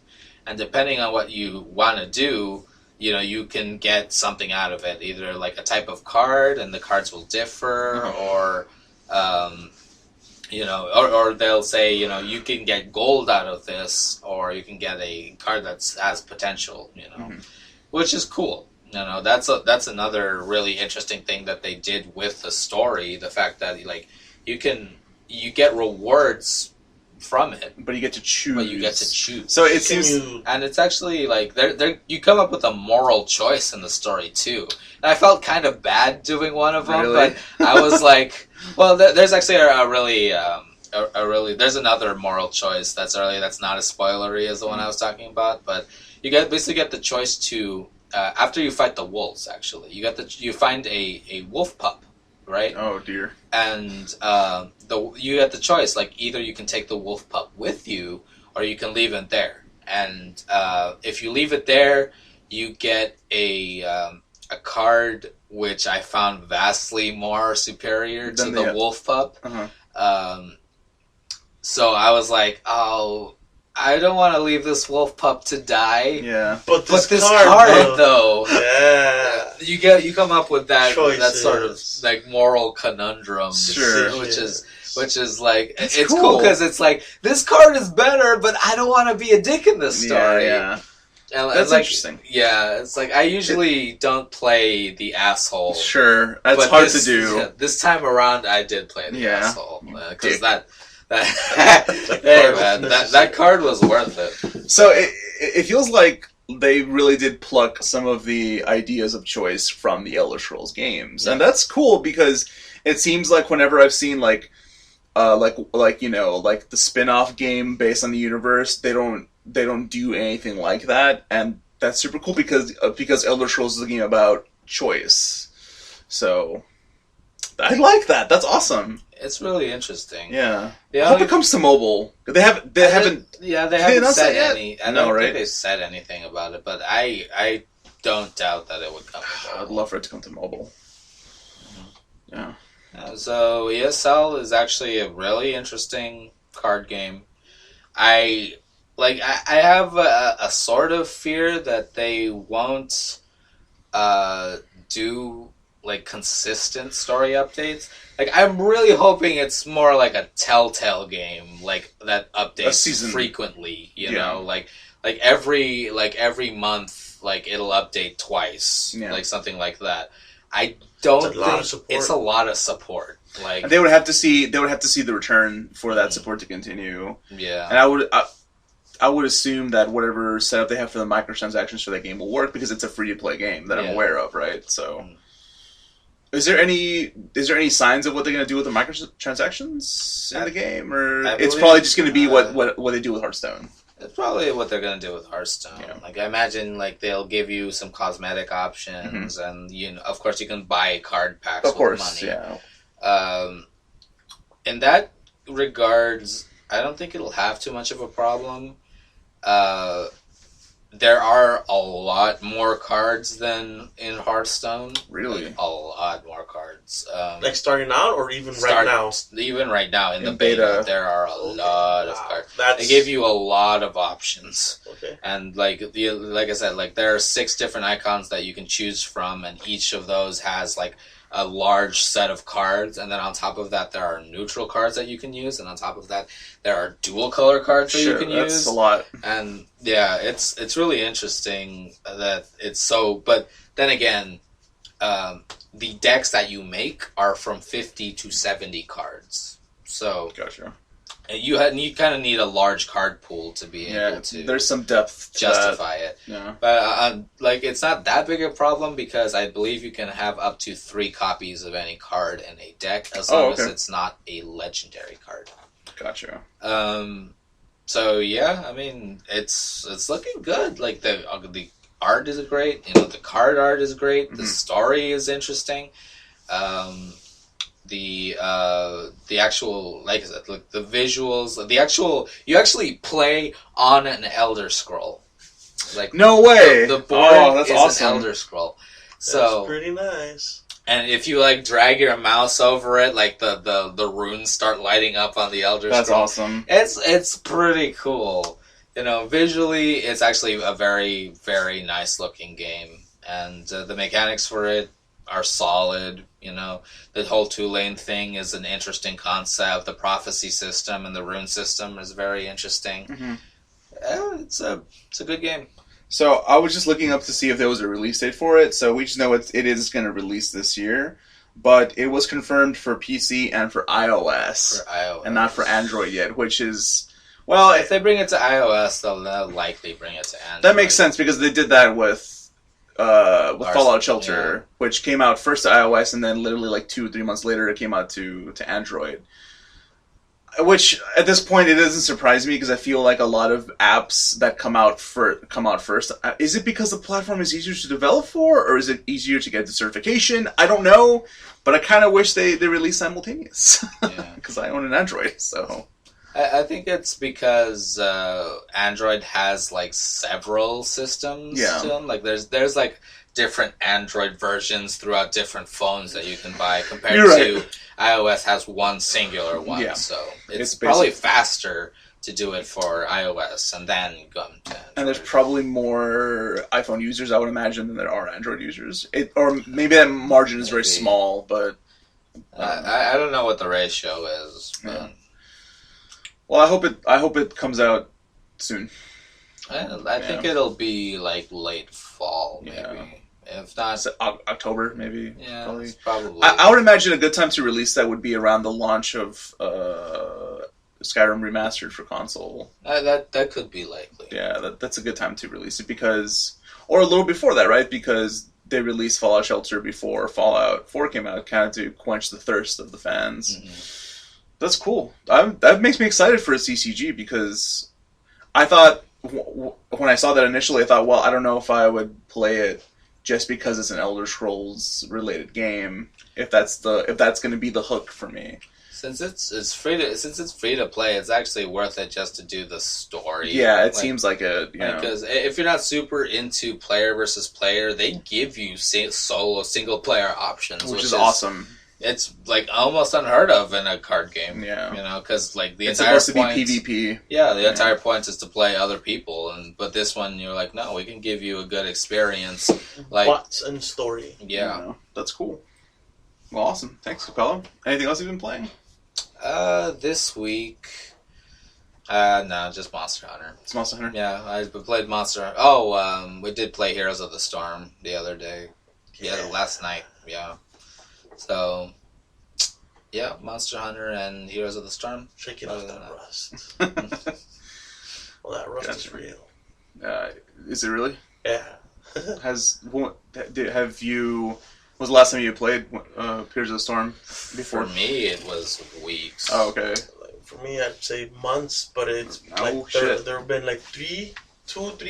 And depending on what you want to do, you can get something out of it. Either like a type of card, and the cards will differ, or they'll say, you can get gold out of this, or you can get a card that has potential, which is cool. That's another really interesting thing that they did with the story. The fact that like you get rewards from it, but you get to choose. So it seems, and it's actually like you come up with a moral choice in the story too. And I felt kind of bad doing one of them, but I was like, well, there's actually a really there's another moral choice that's not as spoilery as the one I was talking about. But you basically get the choice to after you fight the wolves. Actually, you find a wolf pup. Right? Oh dear. And you get the choice, like either you can take the wolf pup with you, or you can leave it there. And if you leave it there, you get a card which I found vastly more superior to the wolf pup. So I was like, oh, I don't want to leave this wolf pup to die. Yeah. But this card though. Yeah. You come up with that sort of like moral conundrum. Sure. Which is like it's cool because it's like this card is better, but I don't want to be a dick in this story. Yeah. And that's interesting. Yeah, it's like I usually don't play the asshole. Sure, that's hard to do. Yeah, this time around, I did play the asshole because that card was worth it. So it feels like they really did pluck some of the ideas of choice from the Elder Scrolls games, and that's cool because it seems like whenever I've seen like the spin-off game based on the universe, they don't do anything like that, and that's super cool because Elder Scrolls is a game about choice. So I like that. That's awesome. It's really interesting. Yeah. I hope it comes to mobile. They haven't said any. I don't think they said anything about it, but I don't doubt that it would come to mobile. I'd love for it to come to mobile. Yeah. So ESL is actually a really interesting card game. I have a sort of fear that they won't do like consistent story updates. Like, I'm really hoping it's more like a Telltale game, like that updates frequently. You know, like every month, like it'll update twice, like something like that. I don't think it's a lot of support. Like, and they would have to see the return for that support to continue. Yeah, and I would assume that whatever setup they have for the microtransactions for that game will work because it's a free to play game that I'm aware of, right? So, is there any signs of what they're going to do with the microtransactions in the game, or it's probably just going to be what they do with Hearthstone? It's probably what they're going to do with Hearthstone. Yeah. Like, I imagine like they'll give you some cosmetic options, and of course you can buy card packs with money. Yeah. In that regards, I don't think it'll have too much of a problem. There are a lot more cards than in Hearthstone. Really? Like, a lot more cards. Like starting out, or even right now? Even right now, in the beta, there are a lot of cards. They give you a lot of options. Okay. And like I said, like there are 6 different icons that you can choose from, and each of those has like a large set of cards, and then on top of that there are neutral cards that you can use, and on top of that there are dual color cards that you can use. That's a lot. And yeah, it's really interesting that it's so. But then again, the decks that you make are from 50 to 70 cards. So gotcha. You kind of need a large card pool to be able to. There's some depth to justify it. Yeah. But like it's not that big a problem because I believe you can have up to 3 copies of any card in a deck as long as it's not a legendary card. Gotcha. So yeah, I mean it's looking good. Like the art is great. The card art is great. The story is interesting. The actual, like I said, like the visuals, you actually play on an Elder Scroll. Like, no way! The board is awesome. An Elder Scroll. So that's pretty nice. And if you like drag your mouse over it, like the runes start lighting up on the Elder Scroll. That's awesome. It's pretty cool. Visually, it's actually a very, very nice looking game, and the mechanics for it are solid. The whole 2-lane thing is an interesting concept. The prophecy system and the rune system is very interesting. It's a good game. So I was just looking up to see if there was a release date for it. So we just know it is going to release this year, but it was confirmed for PC and for iOS, and not for Android yet. Which is, well, if they bring it to iOS, they'll likely bring it to Android. That makes sense because they did that with Fallout Shelter, which came out first to iOS, and then literally like 2 or 3 months later it came out to Android. Which at this point it doesn't surprise me because I feel like a lot of apps that come out first. Is it because the platform is easier to develop for, or is it easier to get the certification? I don't know, but I kind of wish they release simultaneous because I own an Android. So I think it's because Android has like several systems to them. Like there's like different Android versions throughout different phones that you can buy compared to iOS has one singular one. Yeah. So it's probably faster to do it for iOS and then go to Android. And there's probably more iPhone users, I would imagine, than there are Android users. Or maybe that margin is very small, but I don't know what the ratio is. But well, I hope it comes out soon. I think it'll be like late fall, maybe. Yeah. If not, October, maybe. Yeah, probably. I would imagine a good time to release that would be around the launch of Skyrim Remastered for console. That could be likely. Yeah, that's a good time to release it or a little before that, right? Because they released Fallout Shelter before Fallout 4 came out, kind of to quench the thirst of the fans. That's cool. That makes me excited for a CCG because I thought when I saw that initially, I thought, well, I don't know if I would play it just because it's an Elder Scrolls related game, if that's going to be the hook for me. Since it's free to play, it's actually worth it just to do the story. Yeah, it seems like a because if you're not super into player versus player, they give you solo single player options, which is awesome. It's like almost unheard of in a card game. Yeah, because like it's supposed to be PvP. Yeah, the entire point is to play other people, but this one you're like, no, we can give you a good experience, like bots and story. Yeah, that's cool. Well, awesome. Thanks, Capello. Anything else you've been playing? This week, no, just Monster Hunter. It's Monster Hunter? Yeah, I played Monster Hunter. Oh, we did play Heroes of the Storm the other day. Yeah, last night, yeah. So, yeah, Monster Hunter and Heroes of the Storm. Shaking off that rust. Well, that rust is real. Is it really? Yeah. Have you... Was the last time you played Heroes of the Storm before? For me, it was weeks. Oh, okay. For me, I'd say months, but it's shit. There have been like 3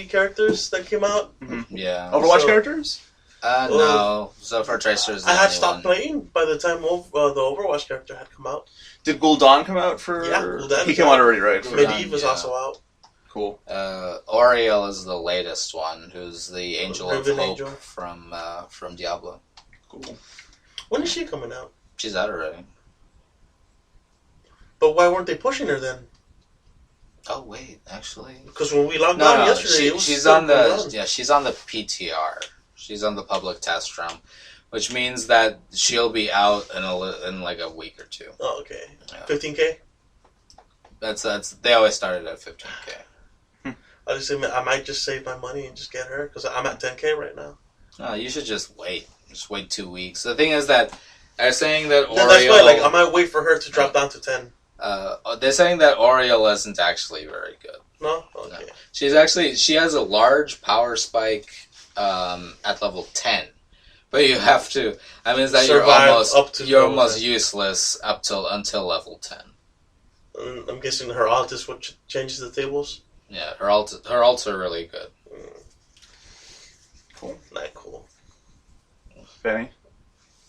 characters that came out. Mm-hmm. Yeah. Overwatch characters? No. So for Tracers, I had stopped playing by the time the Overwatch character had come out. Did Gul'dan come out for? Yeah, Gul'dan. He came out already, right? Medivh is also out. Cool. Oriel is the latest one, who's the Angel of Hope Angel. from Diablo. Cool. When is she coming out? She's out already. But why weren't they pushing her then? Oh wait, actually, because when we logged on yesterday, she's on the PTR. She's on the public test realm, which means that she'll be out in like a week or two. Oh, okay. Yeah. 15K. That's they always started at 15K. I might just save my money and just get her because I'm at 10K right now. No, you should just wait. Just wait 2 weeks. The thing is that they're saying that Oriel... That's why, I might wait for her to drop down to 10. They're saying that Oriel isn't actually very good. No? Okay. No. She has a large power spike at level 10. But you have to... I mean, that you're almost useless until level 10. I'm guessing her alt is what changes the tables? Yeah, her alts are really good. Cool. Not cool. Benny?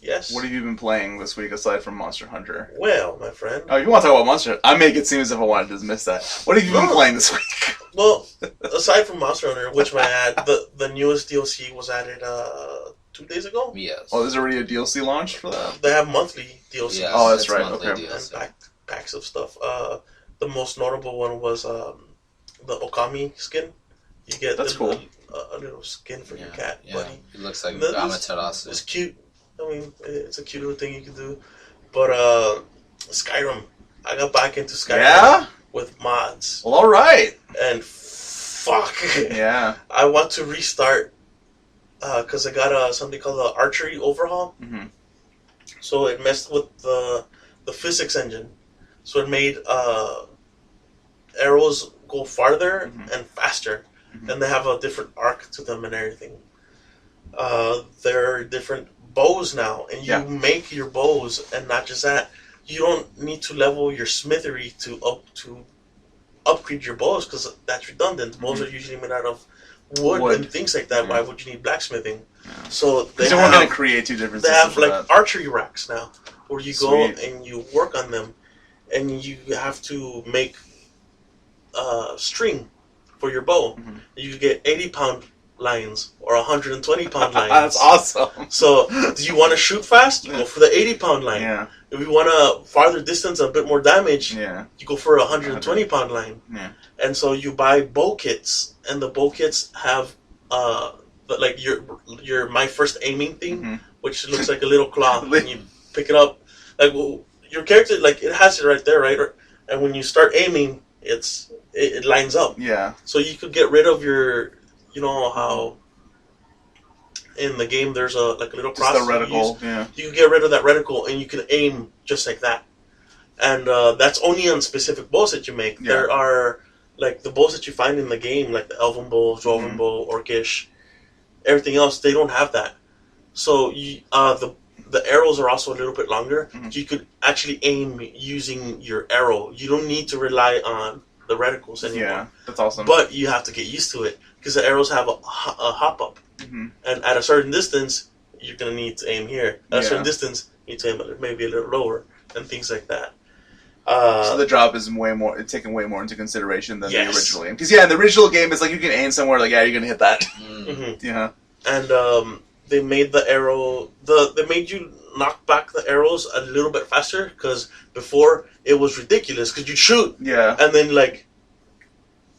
Yes? What have you been playing this week aside from Monster Hunter? Well, my friend... Oh, you want to talk about Monster Hunter? I make it seem as if I wanted to dismiss that. What have you been playing this week? Well, aside from Monster Hunter, which I had, the newest DLC was added 2 days ago? Yes. Oh, there's already a DLC launch for that? They have monthly DLCs. Yeah, oh, that's right. Okay. And packs of stuff. The most notable one was the Okami skin. You get cool. A little skin for your cat, buddy. It looks like Amaterasu. It's cute. I mean, it's a cute little thing you can do. But Skyrim. I got back into Skyrim with mods. Well, all right. And fuck. Yeah. I want to restart because I got something called the archery overhaul. Mm-hmm. So it messed with the physics engine. So it made arrows go farther and faster. Mm-hmm. And they have a different arc to them and everything. There are different bows now, and you make your bows, and not just that. You don't need to level your smithery to upgrade your bows because that's redundant. Bows are usually made out of wood and things like that. Why would you need blacksmithing? Yeah. So they weren't going to create two different. They have archery racks now, where you go and you work on them, and you have to make string for your bow. Mm-hmm. You get 80-pound lines or 120-pound lines. That's awesome. So, do you want to shoot fast? You go for the 80-pound line. Yeah. If you want a farther distance, a bit more damage, you go for a 120-pound line. Yeah. And so you buy bow kits, and the bow kits have like your my first aiming thing, which looks like a little claw, and you pick it up. Like your character, like it has it right there, right? And when you start aiming, it lines up. Yeah. So you could get rid of your. You know how in the game there's a little process. The reticle, you can get rid of that reticle and you can aim just like that. And that's only on specific bows that you make. Yeah. There are like the bows that you find in the game, like the Elven bow, Dwarven bow, Orcish. Everything else, they don't have that. So the arrows are also a little bit longer. You could actually aim using your arrow. You don't need to rely on the reticles anymore. Yeah, that's awesome. But you have to get used to it because the arrows have a hop up, and at a certain distance, you're gonna need to aim here. At a certain distance, you need to aim maybe a little lower and things like that. So the drop is it's taken way more into consideration than the original game. Because in the original game, it's like you can aim somewhere, like you're gonna hit that. Yeah. And they made the arrow. They made you knock back the arrows a little bit faster because before it was ridiculous because you'd shoot, and then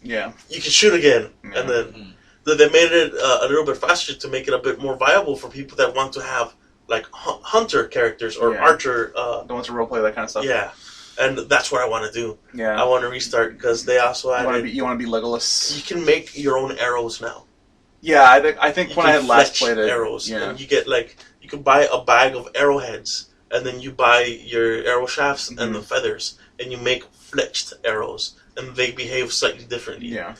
you could shoot again, and then they made it a little bit faster to make it a bit more viable for people that want to have like hunter characters or archer. Don't want to roleplay that kind of stuff. Yeah. And that's what I want to do. Yeah. I want to restart because they also added... You want to be Legolas? You can make your own arrows now. Yeah, I think when I had last played it... arrows. Yeah. And you get you can buy a bag of arrowheads, and then you buy your arrow shafts and the feathers, and you make fletched arrows, and they behave slightly differently. Yeah.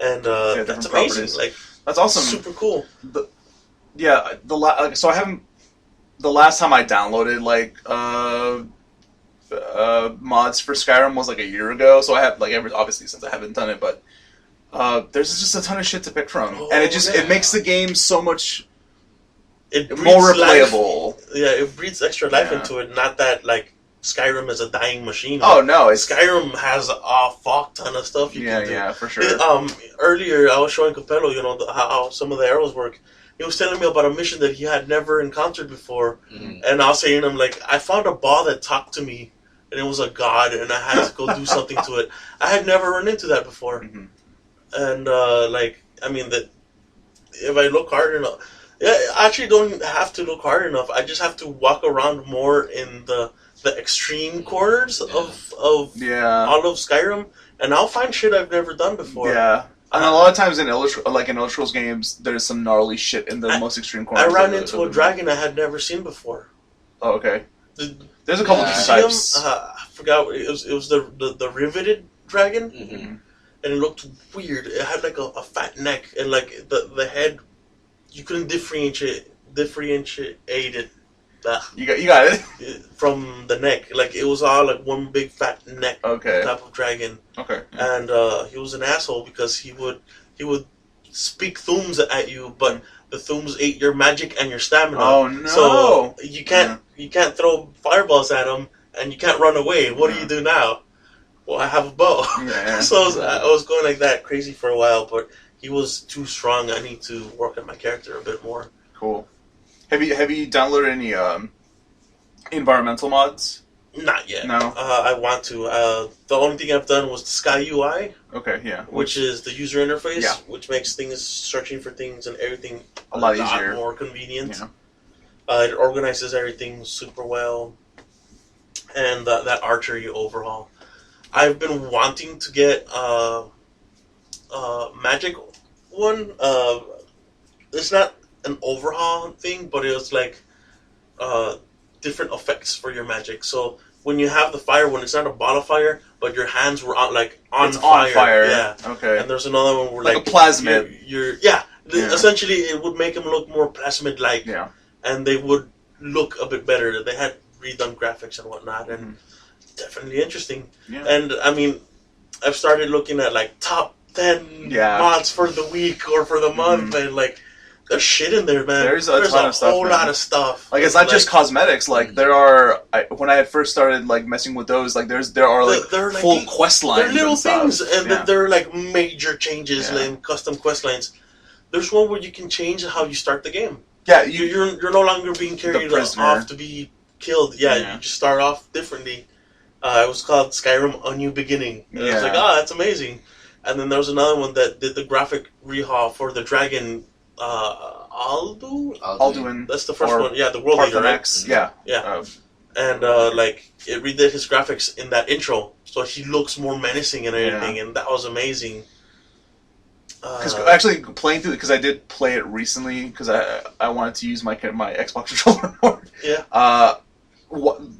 And that's amazing. That's awesome. Super cool. So I haven't... The last time I downloaded, mods for Skyrim was like a year ago, so I have obviously since I haven't done it, but there's just a ton of shit to pick from, and it makes the game so much more replayable. It breathes extra life into it. Not that Skyrim is a dying machine. Oh no, Skyrim has a fuck ton of stuff you can do. Yeah, for sure. Earlier I was showing Capello, how some of the arrows work. He was telling me about a mission that he had never encountered before, and I was saying to him I found a ball that talked to me. And it was a god, and I had to go do something to it. I had never run into that before. And, that if I look hard enough... I actually don't have to look hard enough. I just have to walk around more in the extreme corners of all of Skyrim, and I'll find shit I've never done before. Yeah. And a lot of times in Elder Scrolls games, there's some gnarly shit in the most extreme corners. I ran into a dragon I had never seen before. Oh, okay. There's a couple different types. I forgot. It was the riveted dragon, and it looked weird. It had a fat neck, and the head, you couldn't differentiate it. You got it from the neck. It was all one big fat neck type of dragon. Okay. And he was an asshole because he would speak thumbs at you, but the thumbs ate your magic and your stamina. Oh no! So you can't throw fireballs at him, and you can't run away. What do you do now? Well, I have a bow. Yeah. So I was going like that crazy for a while, but he was too strong. I need to work on my character a bit more. Cool. Have you downloaded any environmental mods? Not yet. No. I want to. The only thing I've done was the Sky UI. Okay, yeah. Which is the user interface, which makes searching for things and everything a lot easier, more convenient. Yeah. It organizes everything super well, and that archery overhaul. I've been wanting to get magic one. It's not an overhaul thing, but it was different effects for your magic. So when you have the fire one, it's not a ball of fire, but your hands were on fire. Yeah. Okay. And there's another one where a plasmid. Essentially it would make them look more plasmid-like. Yeah. And they would look a bit better. They had redone graphics and whatnot, and definitely interesting. Yeah. And I've started looking at top 10 mods for the week or for the month, and there's shit in there, man. There's a ton of stuff. Whole lot of stuff. It's not just cosmetics. There are when I had first started messing with those, there are full quest lines. They're little things, and there are major changes in custom quest lines. There's one where you can change how you start the game. Yeah, you're no longer being carried off to be killed. Yeah, you just start off differently. It was called Skyrim: A New Beginning. And I was that's amazing. And then there was another one that did the graphic rehaul for the dragon. Alduin. That's the first one. Yeah, the world leader. Right? Yeah. And it redid his graphics in that intro, so he looks more menacing and everything, and that was amazing. Because actually playing through it, because I did play it recently, because I wanted to use my Xbox controller more. Yeah.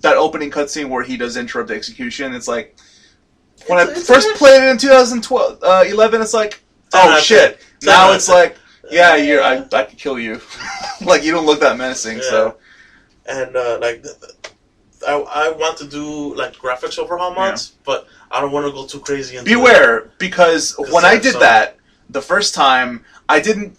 That opening cutscene where he does interrupt the execution, it's when I first played it in 2011, it's oh shit. Now it's I could kill you. You don't look that menacing, so. And I want to do graphics overhaul mods, but I don't want to go too crazy. Beware, because when I did that the first time, I didn't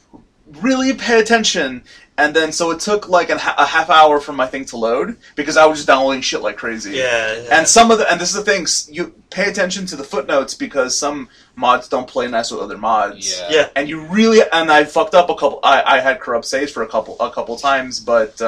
really pay attention, and then so it took like a half hour for my thing to load because I was just downloading shit like crazy. Yeah. And and this is the thing, you pay attention to the footnotes because some mods don't play nice with other mods. Yeah. And I fucked up a couple. I had corrupt saves for a couple times, but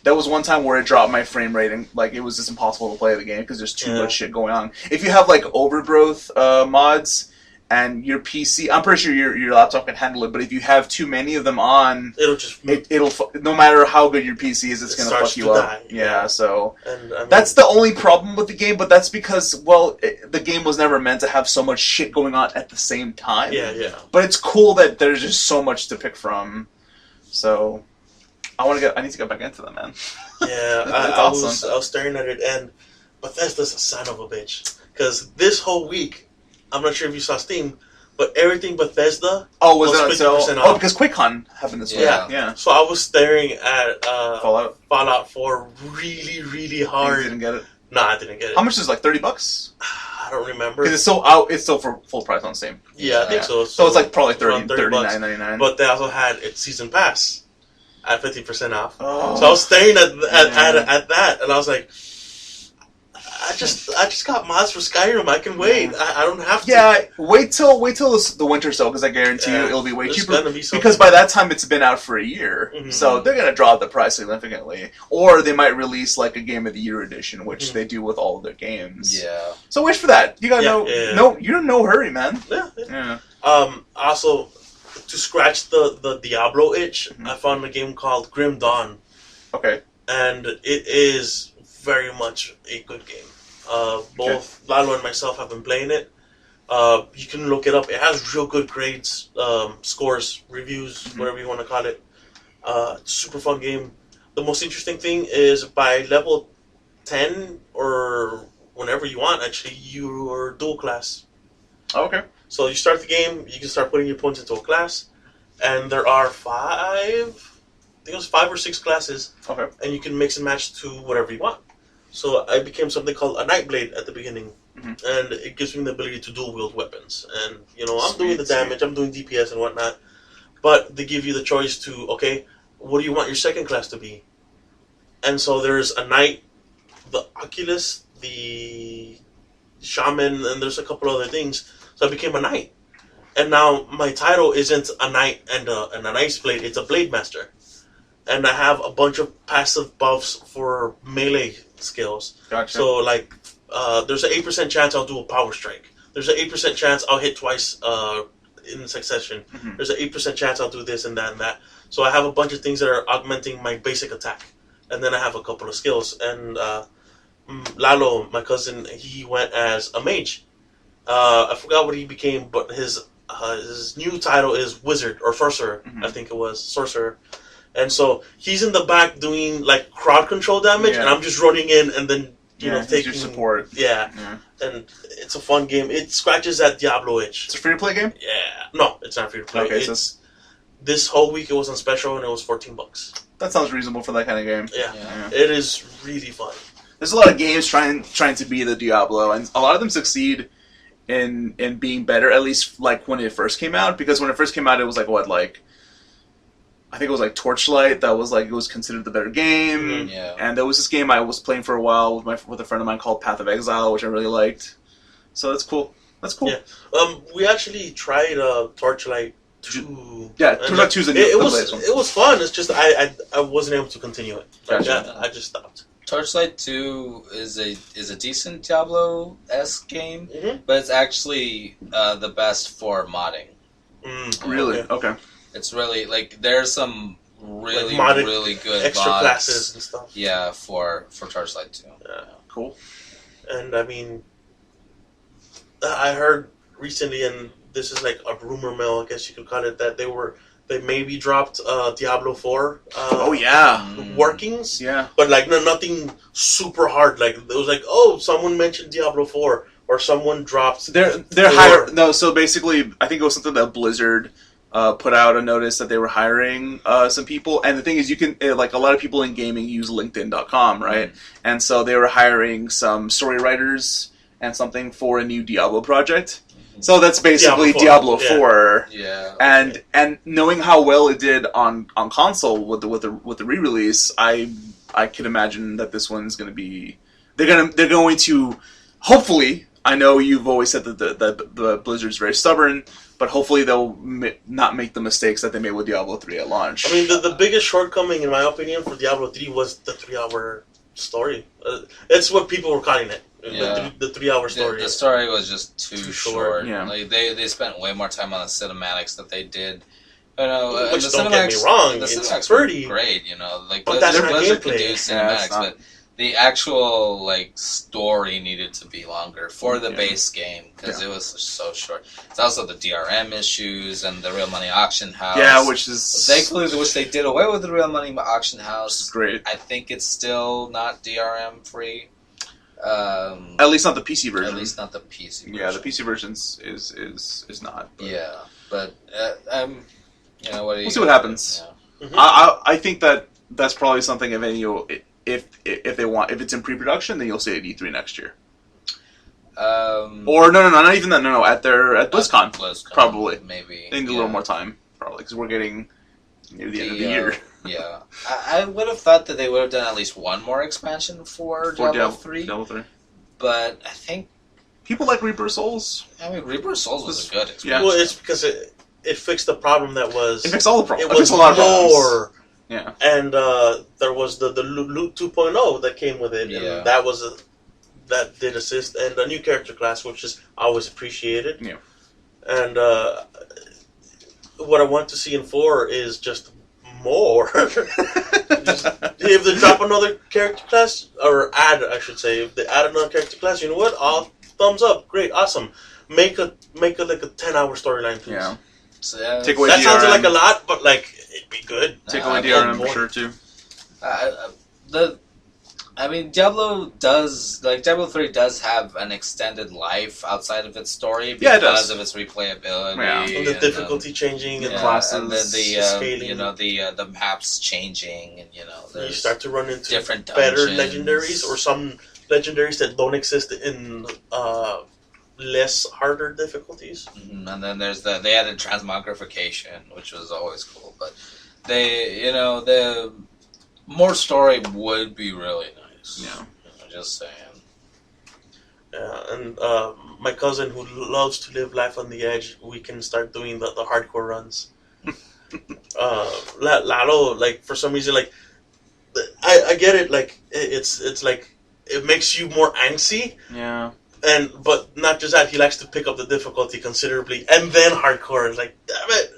there was one time where it dropped my frame rate and like it was just impossible to play the game because there's too much shit going on. If you have like overgrowth mods. And your PC, I'm pretty sure your laptop can handle it, but if you have too many of them on, it'll no matter how good your PC is, it's going to fuck you up. Yeah, so that's the only problem with the game, but that's because, the game was never meant to have so much shit going on at the same time. Yeah. But it's cool that there's just so much to pick from. So I need to get back into them, man. Yeah, I was staring at it, and Bethesda's a son of a bitch. Because this whole week, I'm not sure if you saw Steam, but everything Bethesda was 50% off. Oh, because QuakeCon happened this week. Yeah. So I was staring at Fallout 4 really, really hard. You didn't get it? No, I didn't get it. How much is it, like $30? I don't remember. Because it's still for full price on Steam. Yeah, I think so. So it's like probably $39.99. But they also had its season pass at 50% off. Oh. So I was staring at that, and I was like, I just got mods for Skyrim. I can wait. I don't have to. Yeah, wait till the winter sale because I guarantee you it'll be way cheaper. Because by that time it's been out for a year, so they're gonna drop the price significantly. Or they might release like a Game of the Year edition, which they do with all of their games. Yeah. So wait for that. You gotta you're in no hurry, man. Yeah. Also, to scratch the Diablo itch, I found a game called Grim Dawn. Okay. And it is very much a good game. Both Lalo and myself have been playing it. You can look it up. It has real good grades, scores, reviews, whatever you want to call it. Super fun game. The most interesting thing is by level 10 or whenever you want, actually, you're dual class. Oh, okay. So you start the game, you can start putting your points into a class, and there are 5 or 6 classes, and you can mix and match to whatever you want. So I became something called a Nightblade at the beginning, and it gives me the ability to dual wield weapons. And I'm doing the damage, I'm doing DPS and whatnot, but they give you the choice to what do you want your second class to be? And so there's a knight, the Oculus, the shaman, and there's a couple other things. So I became a knight, and now my title isn't a knight and an ice blade; it's a blade master. And I have a bunch of passive buffs for melee skills. Gotcha. So, there's an 8% chance I'll do a power strike. There's an 8% chance I'll hit twice in succession. There's an 8% chance I'll do this and that and that. So I have a bunch of things that are augmenting my basic attack. And then I have a couple of skills. And Lalo, my cousin, he went as a mage. I forgot what he became, but his new title is Wizard or Sorcerer. I think it was Sorcerer. And so he's in the back doing crowd control damage, and I'm just running in and then taking your support. Yeah, and it's a fun game. It scratches that Diablo itch. It's a free to play game. Yeah, no, it's not free to play. Okay, this whole week it was on special and it was $14. That sounds reasonable for that kind of game. Yeah. It is really fun. There's a lot of games trying to be the Diablo, and a lot of them succeed in being better. At least when it first came out, because when it first came out, it was I think it was Torchlight that was it was considered the better game. And there was this game I was playing for a while with a friend of mine called Path of Exile, which I really liked. So that's cool. Yeah. We actually tried Torchlight 2. Yeah, Torchlight 2 is it was fun. It's just I wasn't able to continue it. Gotcha. I just stopped. Torchlight 2 is a decent Diablo-esque game, but it's actually the best for modding. Really? Okay. It's really there's some really good extra mods, classes and stuff. Yeah, for Torchlight 2. Yeah, cool. And I mean, I heard recently, and this is a rumor mill, I guess you could call it, that they maybe dropped Diablo 4. Workings. Yeah. But nothing super hard. It was someone mentioned Diablo 4, or someone dropped. They're higher. No, so basically, I think it was something that Blizzard put out a notice that they were hiring some people, and the thing is, you can a lot of people in gaming use LinkedIn.com, right? And so they were hiring some story writers and something for a new Diablo project. So that's basically Diablo 4. Yeah. And knowing how well it did on console with the re-release, I can imagine that this one's going to be they're going to hopefully. I know you've always said that the Blizzard's very stubborn, but hopefully they'll not make the mistakes that they made with Diablo 3 at launch. I mean, the biggest shortcoming, in my opinion, for Diablo 3 was the 3-hour story. That's what people were calling it. Yeah. The 3-hour story. The story was just too short. Yeah. Like they spent way more time on the cinematics that they did. You know, Which, the don't get me wrong, the it's cinematics pretty were great. You know, like but that's not Blizzard could gameplay. do cinematics, but the actual story needed to be longer for the base game because it was so short. It's also the DRM issues and the real money auction house. Yeah, which is thankfully, which they did away with the real money auction house. Great. I think it's still not DRM free. At least not the PC version. At least not the PC version. Yeah, the PC version is not. But. Yeah, but you know, what do you? We'll see what happens. Yeah. Mm-hmm. I think that's probably something if it's in pre-production, then you'll see it at E3 next year. Or no, not even that. No, at BlizzCon, probably. Maybe They need a little more time, probably, because we're getting near the end of the year. Yeah, I would have thought that they would have done at least one more expansion for Diablo 3. Diablo 3. But I think people like Reaper Souls. I mean, Reaper Souls was a good expansion. Yeah. Well, it's because it fixed the problem that was. It fixed all the problems. It was a lot of problems. more. Yeah. And there was the Loot 2.0 that came with it, and that did assist, and a new character class, which is always appreciated. Yeah. And what I want to see in 4 is just more. If they drop another character class, or add, I should say, if they add another character class, you know what? All thumbs up, great, awesome. Make a like a 10-hour storyline, please. Yeah. So, Take away that DRM. sounds like a lot, but it'd be good. Take away DRM for sure too. Diablo 3 does have an extended life outside of its story because of its replayability. Yeah. And the difficulty changing and classes, and then scaling. the maps changing, and you start to run into different better dungeons. legendaries, or some legendaries that don't exist in less harder difficulties. Mm-hmm. And then they added transmogrification, which was always cool. But the more story would be really nice. Yeah, just saying. Yeah, and my cousin who loves to live life on the edge, we can start doing the hardcore runs. Lalo, for some reason, I get it. It's like it makes you more angsty. Yeah. But not just that, he likes to pick up the difficulty considerably, and then hardcore. It's like, damn it.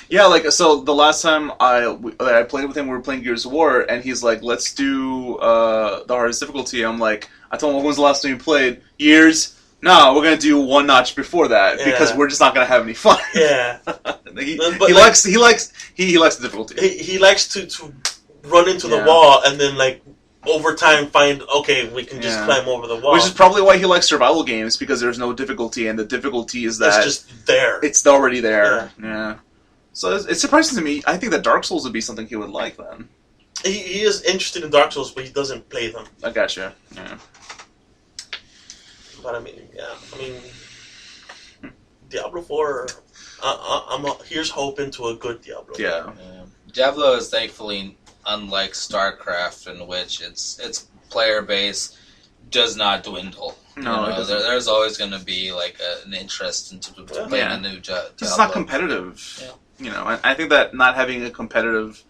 Yeah, so the last time I played with him, we were playing Gears of War, and he's like, "Let's do the hardest difficulty." I'm like, I told him, "When was the last time you played?" Years. No, we're gonna do one notch before that because we're just not gonna have any fun. Yeah. he likes the difficulty. He likes to run into the wall and then over time find, okay, we can just climb over the wall. Which is probably why he likes survival games, because there's no difficulty, and the difficulty is that it's just there. It's already there. Yeah. So it's surprising to me. I think that Dark Souls would be something he would like then. He is interested in Dark Souls, but he doesn't play them. I gotcha. Yeah. But Diablo 4. Here's hoping to a good Diablo. Yeah. Diablo is thankfully unlike StarCraft, in which its player base does not dwindle. No, there's always going to be an interest into playing a new Diablo. It's not competitive. Yeah. And I think that not having a competitive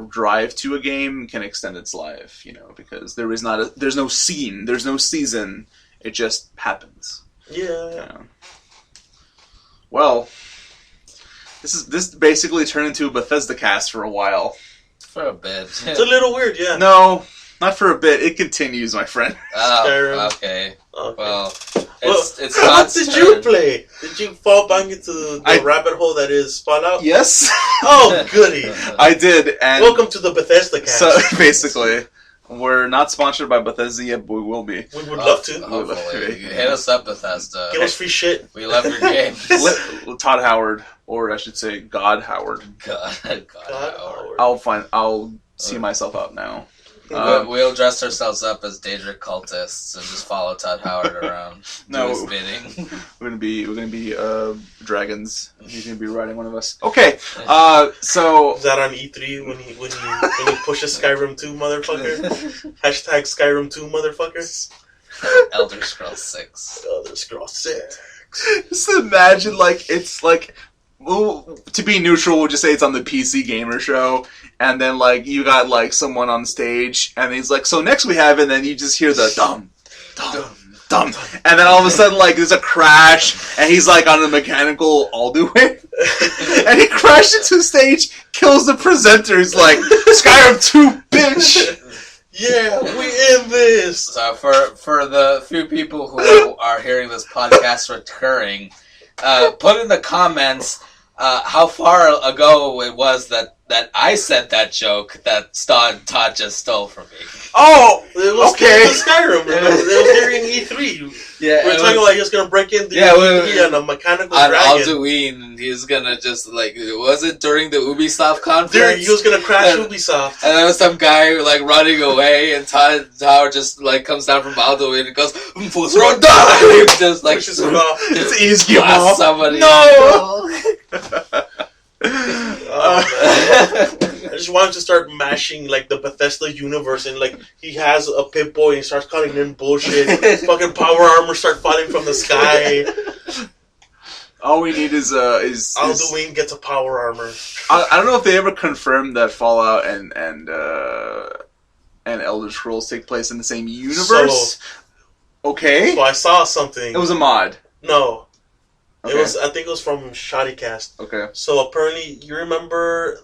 drive to a game can extend its life. Because there's no scene, there's no season. It just happens. Yeah. Well, this basically turned into a Bethesda cast for a while. For a bit. It's a little weird, yeah. No, not for a bit. It continues, my friend. Oh, okay. Well, it's what did you play? Did you fall back into the rabbit hole that is Fallout? Yes. Oh, goody. I did. And welcome to the Bethesda cast. So, basically, we're not sponsored by Bethesda yet, but we will be. We would love to. Hopefully. Hit us up, Bethesda. Give us free shit. We love your games. Todd Howard, or I should say God Howard. God Howard. I'll see myself out now. We'll dress ourselves up as Daedric cultists and just follow Todd Howard around. Do his bidding. We're gonna be dragons. He's gonna be riding one of us. Okay, so is that on E3 when he pushes Skyrim 2, motherfucker? Hashtag Skyrim 2, motherfucker. Elder Scrolls 6. Elder Scrolls 6. Just imagine, like, it's like, well, to be neutral, we'll just say it's on the PC Gamer Show, and then, like, you got, like, someone on stage, and he's like, so next we have, and then you just hear the dum, and then all of a sudden, like, there's a crash, and he's, like, on a mechanical Alduin, and he crashed into the stage, kills the presenter, he's like, Skyrim 2, bitch! Yeah, we in this! So for the few people who are hearing this podcast recurring, put in the comments how far ago it was that I said that joke that Todd just stole from me. Oh, it was okay. Skyrim. It was during E3. Yeah, we're talking like he's gonna break into E3 on a mechanical dragon. On Alduin, he's gonna just like, was it during the Ubisoft conference? He was gonna crash Ubisoft. And there was some guy like running away, and Todd just like comes down from Alduin and goes, die! Just like it's easy. Somebody. No. I just wanted to start mashing like the Bethesda universe, and like he has a Pip-Boy and he starts calling in bullshit. Fucking power armor start falling from the sky. All we need is Alduin gets a power armor. I don't know if they ever confirmed that Fallout and Elder Scrolls take place in the same universe. So I saw something. It was a mod. No. Okay. I think it was from Shoddycast. Okay. So apparently, you remember,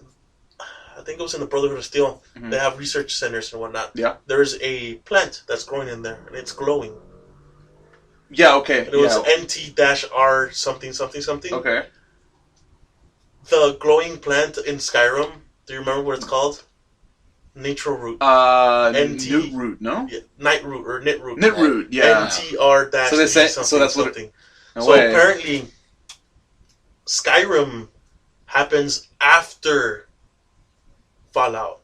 I think it was in the Brotherhood of Steel. Mm-hmm. They have research centers and whatnot. Yeah. There's a plant that's growing in there, and it's glowing. Yeah, okay. And it was NT-R something. Okay. The glowing plant in Skyrim, do you remember what it's called? Nitro root. Newt root, no? Yeah, night root or nit root. Nit root, yeah. NTR dash something. So apparently, Skyrim happens after Fallout.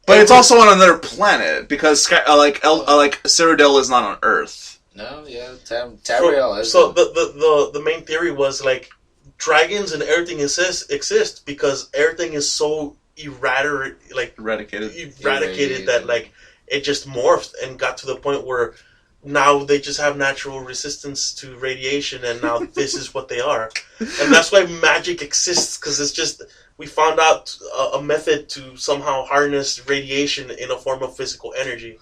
But it's also on another planet because Cyrodiil is not on Earth. No, yeah, Tamriel is. So the main theory was like dragons and everything exist because everything is so eradicated that like it just morphed and got to the point where now they just have natural resistance to radiation, and now this is what they are. And that's why magic exists, because it's just, we found out a method to somehow harness radiation in a form of physical energy.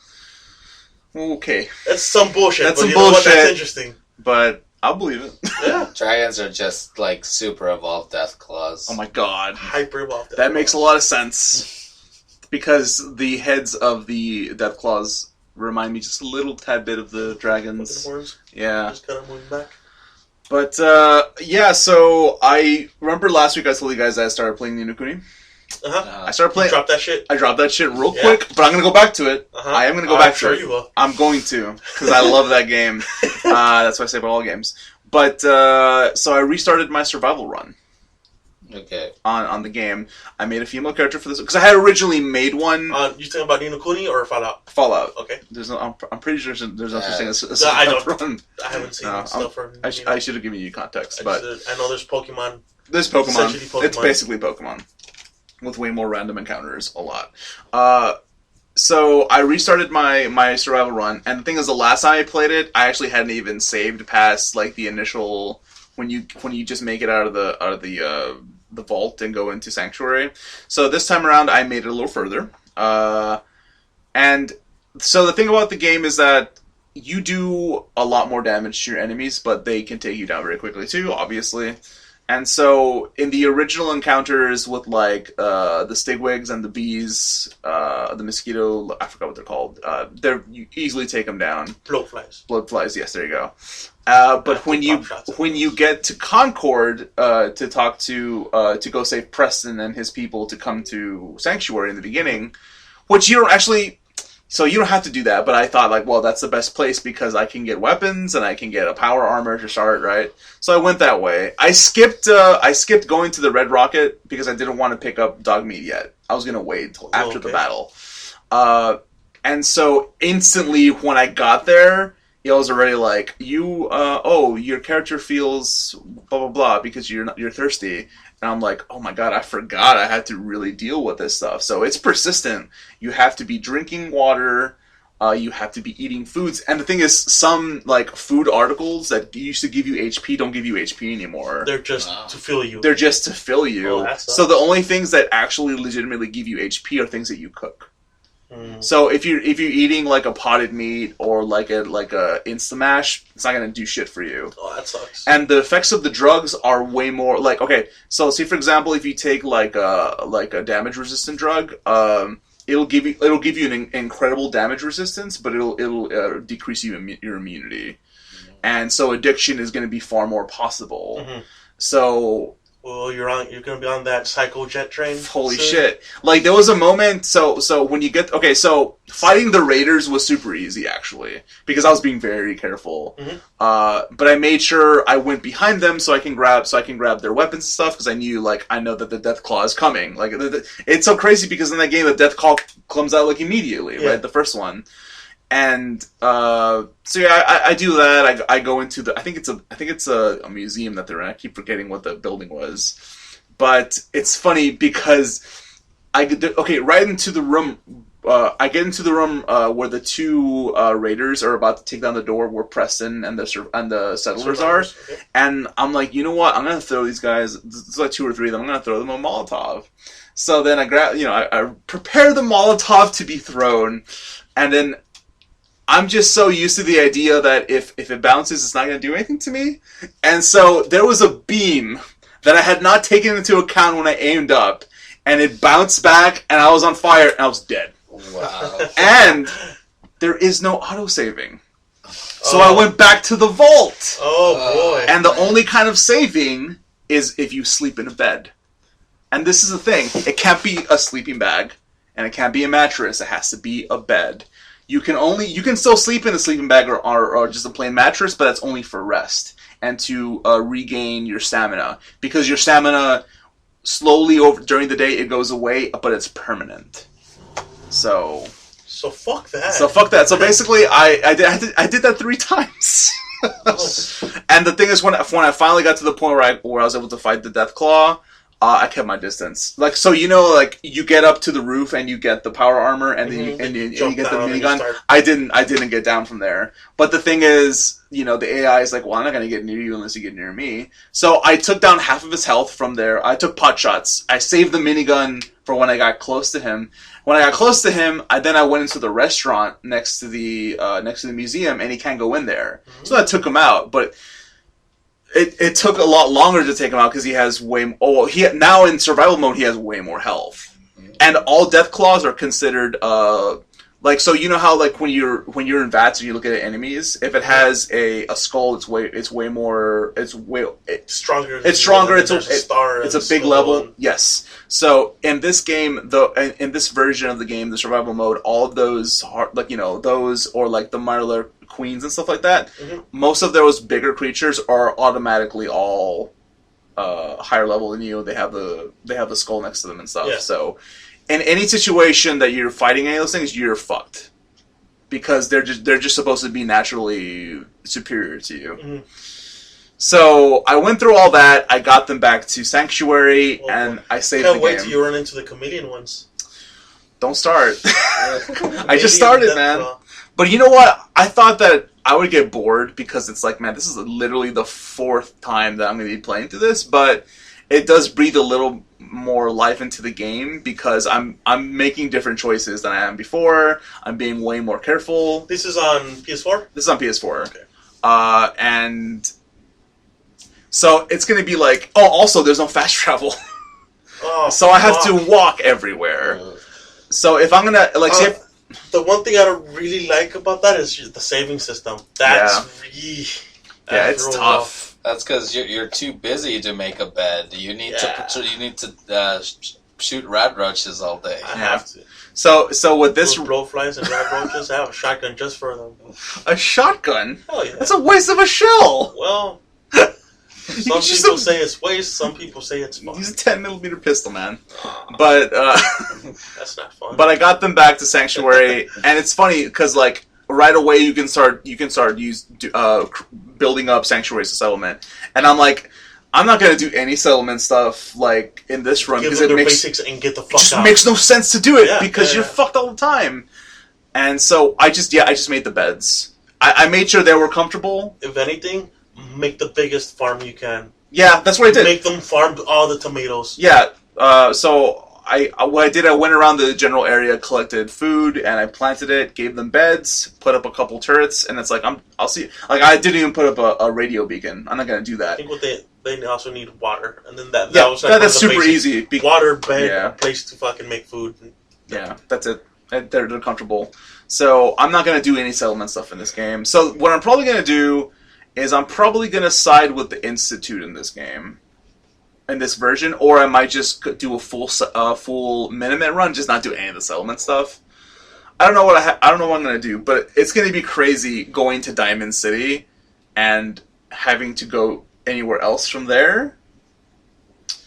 Okay. That's some bullshit. That's some bullshit. That's interesting. But I'll believe it. Yeah. Dragons are just like super evolved death claws. Oh my god. Hyper evolved death claws. That makes a lot of sense. Because the heads of the death claws remind me just a little tad bit of the dragons. Horns. Yeah. Just kind of moving back. But, so I remember last week I told you guys that I started playing Ni no Kuni. Uh-huh. I started playing. You dropped that shit? I dropped that shit real quick, but I'm going to go back to it. Uh-huh. I am going to go back to it. I'm sure you will. I'm going to, because I love that game. That's what I say about all games. But, so I restarted my survival run. Okay. On the game. I made a female character for this, because I had originally made one. You talking about Ni no Kuni or Fallout? Fallout. Okay. There's no. I'm pretty sure there's no such thing as a run. I haven't seen stuff from. I should have given you context, I know there's Pokemon. There's Pokemon. It's basically Pokemon, with way more random encounters. A lot. So I restarted my survival run, and the thing is, the last time I played it, I actually hadn't even saved past like the initial when you just make it out of the vault and go into Sanctuary. So this time around, I made it a little further. And so the thing about the game is that you do a lot more damage to your enemies, but they can take you down very quickly too, obviously. And so in the original encounters with like the Stigwigs and the bees, the mosquito, I forgot what they're called. You easily take them down. Bloodflies, yes, there you go. But when you get to Concord to talk to go save Preston and his people to come to Sanctuary in the beginning, which you don't actually, so you don't have to do that. But I thought like, well, that's the best place because I can get weapons and I can get a power armor to start, right? So I went that way. I skipped going to the Red Rocket because I didn't want to pick up dog meat yet. wait until after the battle. And so instantly when I got there, it was already like, your character feels blah blah blah because you're thirsty. And I'm like, oh my god, I forgot I had to really deal with this stuff. So it's persistent. You have to be drinking water. You have to be eating foods. And the thing is, some like food articles that used to give you HP don't give you HP anymore. They're just to fill you. They're just to fill you. Oh, so the only things that actually legitimately give you HP are things that you cook. So if you're eating like a potted meat or like a Instamash, it's not gonna do shit for you. Oh, that sucks. And the effects of the drugs are way more like, okay. So see, for example, if you take like a damage resistant drug, it'll give you an incredible damage resistance, but it'll decrease your immunity, and so addiction is going to be far more possible. So. Well, you're gonna be on that psycho jet train. Holy shit! Like there was a moment. So when you get so fighting the raiders was super easy actually because I was being very careful. But I made sure I went behind them so I can grab their weapons and stuff because I know that the Death Claw is coming. Like it's so crazy because in that game the Death Claw comes out like immediately, right? The first one. And so yeah, I do that. I go into I think it's a museum that they're in. I keep forgetting what the building was, but it's funny because I get right into the room. I get into the room where the two raiders are about to take down the door where Preston and the settlers are, and I'm like, you know what? I'm gonna throw these guys. There's like 2 or 3 of them. I'm gonna throw them a Molotov. So then I grab, I prepare the Molotov to be thrown, and then. I'm just so used to the idea that if it bounces, it's not going to do anything to me. And so there was a beam that I had not taken into account when I aimed up, and it bounced back, and I was on fire, and I was dead. Wow. And there is no auto-saving. So I went back to the vault. Oh, boy. And the only kind of saving is if you sleep in a bed. And this is the thing. It can't be a sleeping bag, and it can't be a mattress. It has to be a bed. You can still sleep in a sleeping bag or just a plain mattress, but that's only for rest and to regain your stamina because your stamina slowly during the day it goes away, but it's permanent. So fuck that. So basically, I did that 3 times. And the thing is, when I finally got to the point where I was able to fight the Death Claw. I kept my distance. Like, so like you get up to the roof and you get the power armor and then you get the minigun. I didn't get down from there. But the thing is, the AI is like, well, I'm not going to get near you unless you get near me. So I took down half of his health from there. I took pot shots. I saved the minigun for when I got close to him. When I got close to him, I went into the restaurant next to the museum and he can't go in there. So I took him out, but It took a lot longer to take him out because he has now in survival mode he has way more health, and all Death Claws are considered so you know how like when you're in VATS and you look at enemies, if it has a skull, it's way stronger. It's stronger. It's a big level. Yes. So in this game, in this version of the game, the survival mode, all of those those or like the Marler Queens and stuff like that, most of those bigger creatures are automatically all higher level than you. They have the skull next to them and stuff. Yeah. So in any situation that you're fighting any of those things, you're fucked because they're just supposed to be naturally superior to you. So I went through all that. I got them back to Sanctuary, and I saved the game. Can't wait till you run into the chameleon ones. Don't start. I just started, man. But you know what? I thought that I would get bored because it's like, man, this is literally the 4th time that I'm going to be playing through this. But it does breathe a little more life into the game because I'm making different choices than I am before. I'm being way more careful. This is on PS4? This is on PS4. Okay. And so it's going to be like, also there's no fast travel. So I have to walk everywhere. So if I'm going to, the one thing I don't really like about that is the saving system. It's tough. That's because you're too busy to make a bed. You need to shoot rat roaches all day. I have to. So with this blowflies and rat roaches, I have a shotgun just for them. A shotgun? Oh yeah. That's a waste of a shell. Well, Some people say it's waste, some people say it's fun. Use a 10mm pistol, man. But, that's not fun. But I got them back to Sanctuary, and it's funny, because, like, right away you can start building up Sanctuary as a settlement. And I'm like, I'm not going to do any settlement stuff, like, in this run, because it makes... basics and get the fuck out. makes no sense to do it, because you're fucked all the time. And so, I just made the beds. I made sure they were comfortable. If anything, make the biggest farm you can. Yeah, that's what I did. Make them farm all the tomatoes. Yeah, so what I did, I went around the general area, collected food, and I planted it, gave them beds, put up a couple turrets, and it's like, I'll see. Like, I didn't even put up a radio beacon. I'm not going to do that. I think they also need water, and then that was like that's super easy. Water, bed, place to fucking make food. Yeah, that's it. They're comfortable. So I'm not going to do any settlement stuff in this game. So what I'm probably going to do is I'm probably going to side with the Institute in this game, in this version, or I might just do a full Minimate run, just not do any of the settlement stuff. I don't know what I don't know what I'm going to do, but it's going to be crazy going to Diamond City and having to go anywhere else from there.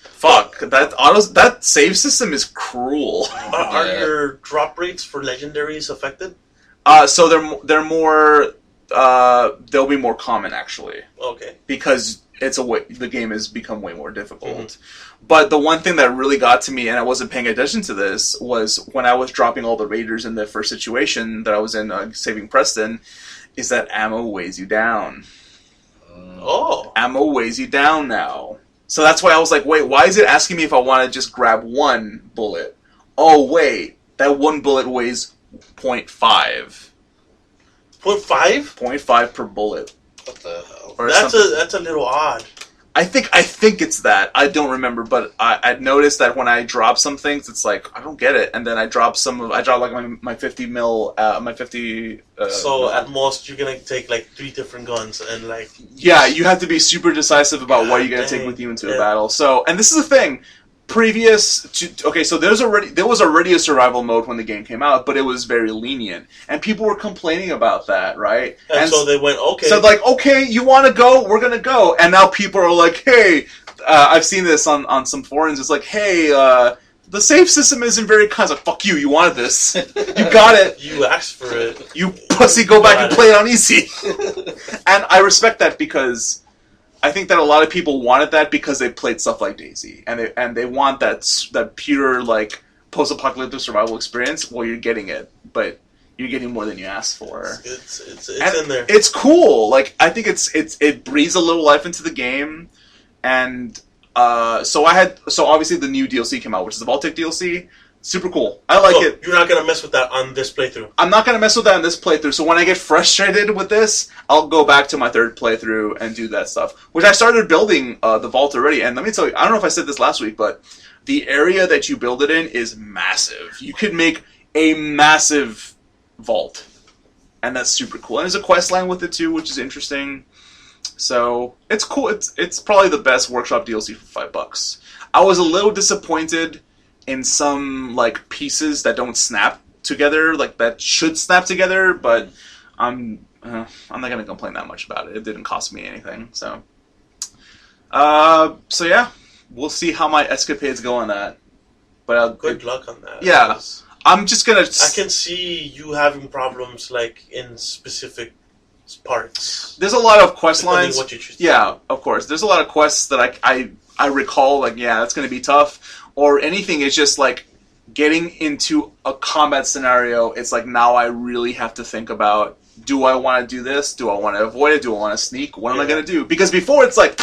Fuck, that save system is cruel. Are your drop rates for legendaries affected? So they're more they'll be more common actually. Okay. Because the game has become way more difficult. Mm-hmm. But the one thing that really got to me, and I wasn't paying attention to this, was when I was dropping all the raiders in the first situation that I was in, saving Preston, is that ammo weighs you down. Ammo weighs you down now. So that's why I was like, wait, why is it asking me if I want to just grab one bullet? Oh, wait, that one bullet weighs 0.5. 0.5? 0.5 per bullet. What the hell? Or that's a little odd. I think it's that. I don't remember, but I noticed that when I drop some things, it's like, I don't get it. And then I drop like my 50 mil, my 50... so at most, you're going to take like 3 different guns and like... Yeah, you have to be super decisive about what you're going to take with you into a battle. So, and this is the thing. So there was already a survival mode when the game came out, but it was very lenient, and people were complaining about that, right? And so they went, okay. So like, okay, you want to go? We're gonna go. And now people are like, hey, I've seen this on some forums. It's like, hey, the save system isn't very kind. It's like, fuck you. You wanted this. You got it. You asked for it. You pussy. Go back and play it on easy. And I respect that because I think that a lot of people wanted that because they played stuff like DayZ, and they want that pure like post-apocalyptic survival experience. Well, you're getting it, but you're getting more than you asked for. It's in there. It's cool. Like I think it breathes a little life into the game, and so obviously the new DLC came out, which is the Baltic DLC. Super cool. I like it. You're not going to mess with that on this playthrough? I'm not going to mess with that on this playthrough. So when I get frustrated with this, I'll go back to my third playthrough and do that stuff. Which I started building the vault already. And let me tell you, I don't know if I said this last week, but the area that you build it in is massive. You could make a massive vault. And that's super cool. And there's a quest line with it too, which is interesting. So it's cool. It's probably the best workshop DLC for $5. I was a little disappointed in some like pieces that don't snap together, like that should snap together, but I'm not gonna complain that much about it. It didn't cost me anything, so yeah, we'll see how my escapades go on that. But good luck on that. Yeah, I'm just gonna. I can see you having problems like in specific parts. There's a lot of quest lines. What you choose. Yeah, of course. There's a lot of quests that I recall. Like, yeah, that's gonna be tough. Or anything, it's just like getting into a combat scenario. It's like now I really have to think about: do I want to do this? Do I want to avoid it? Do I want to sneak? What am I going to do? Because before it's like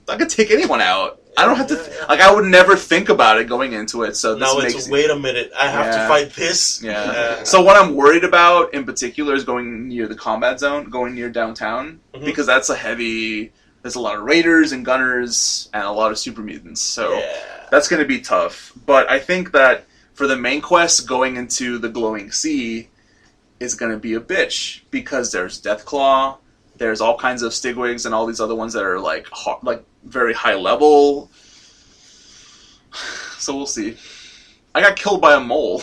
I could take anyone out. I don't have to. Like I would never think about it going into it. So this now it's wait a minute. I have to fight this. Yeah. So what I'm worried about in particular is going near the combat zone, going near downtown, because that's a heavy. There's a lot of raiders and gunners and a lot of super mutants. So. Yeah. That's going to be tough, but I think that for the main quest, going into the Glowing Sea is going to be a bitch, because there's Deathclaw, there's all kinds of Stigwigs and all these other ones that are like very high level. So we'll see. I got killed by a mole.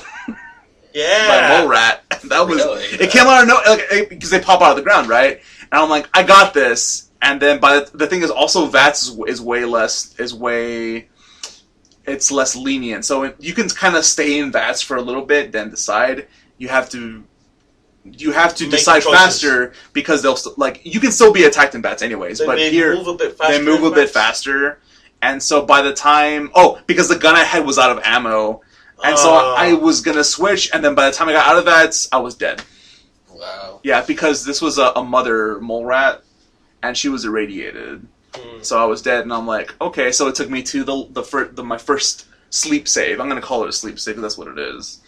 Yeah. By a mole rat. That was... Really? It came out of nowhere, because they pop out of the ground, right? And I'm like, I got this. And then, the thing is, also VATS is way it's less lenient. So you can kind of stay in VATS for a little bit, then decide. You have to decide faster because they'll you can still be attacked in VATS anyways. But here move a bit faster. They move a bit faster, and so by the time because the gun I had was out of ammo. And so I was going to switch, and then by the time I got out of that, I was dead. Wow. Yeah, because this was a mother mole rat, and she was irradiated. So I was dead, and I'm like, okay, so it took me to my first sleep save. I'm going to call it a sleep save, because that's what it is.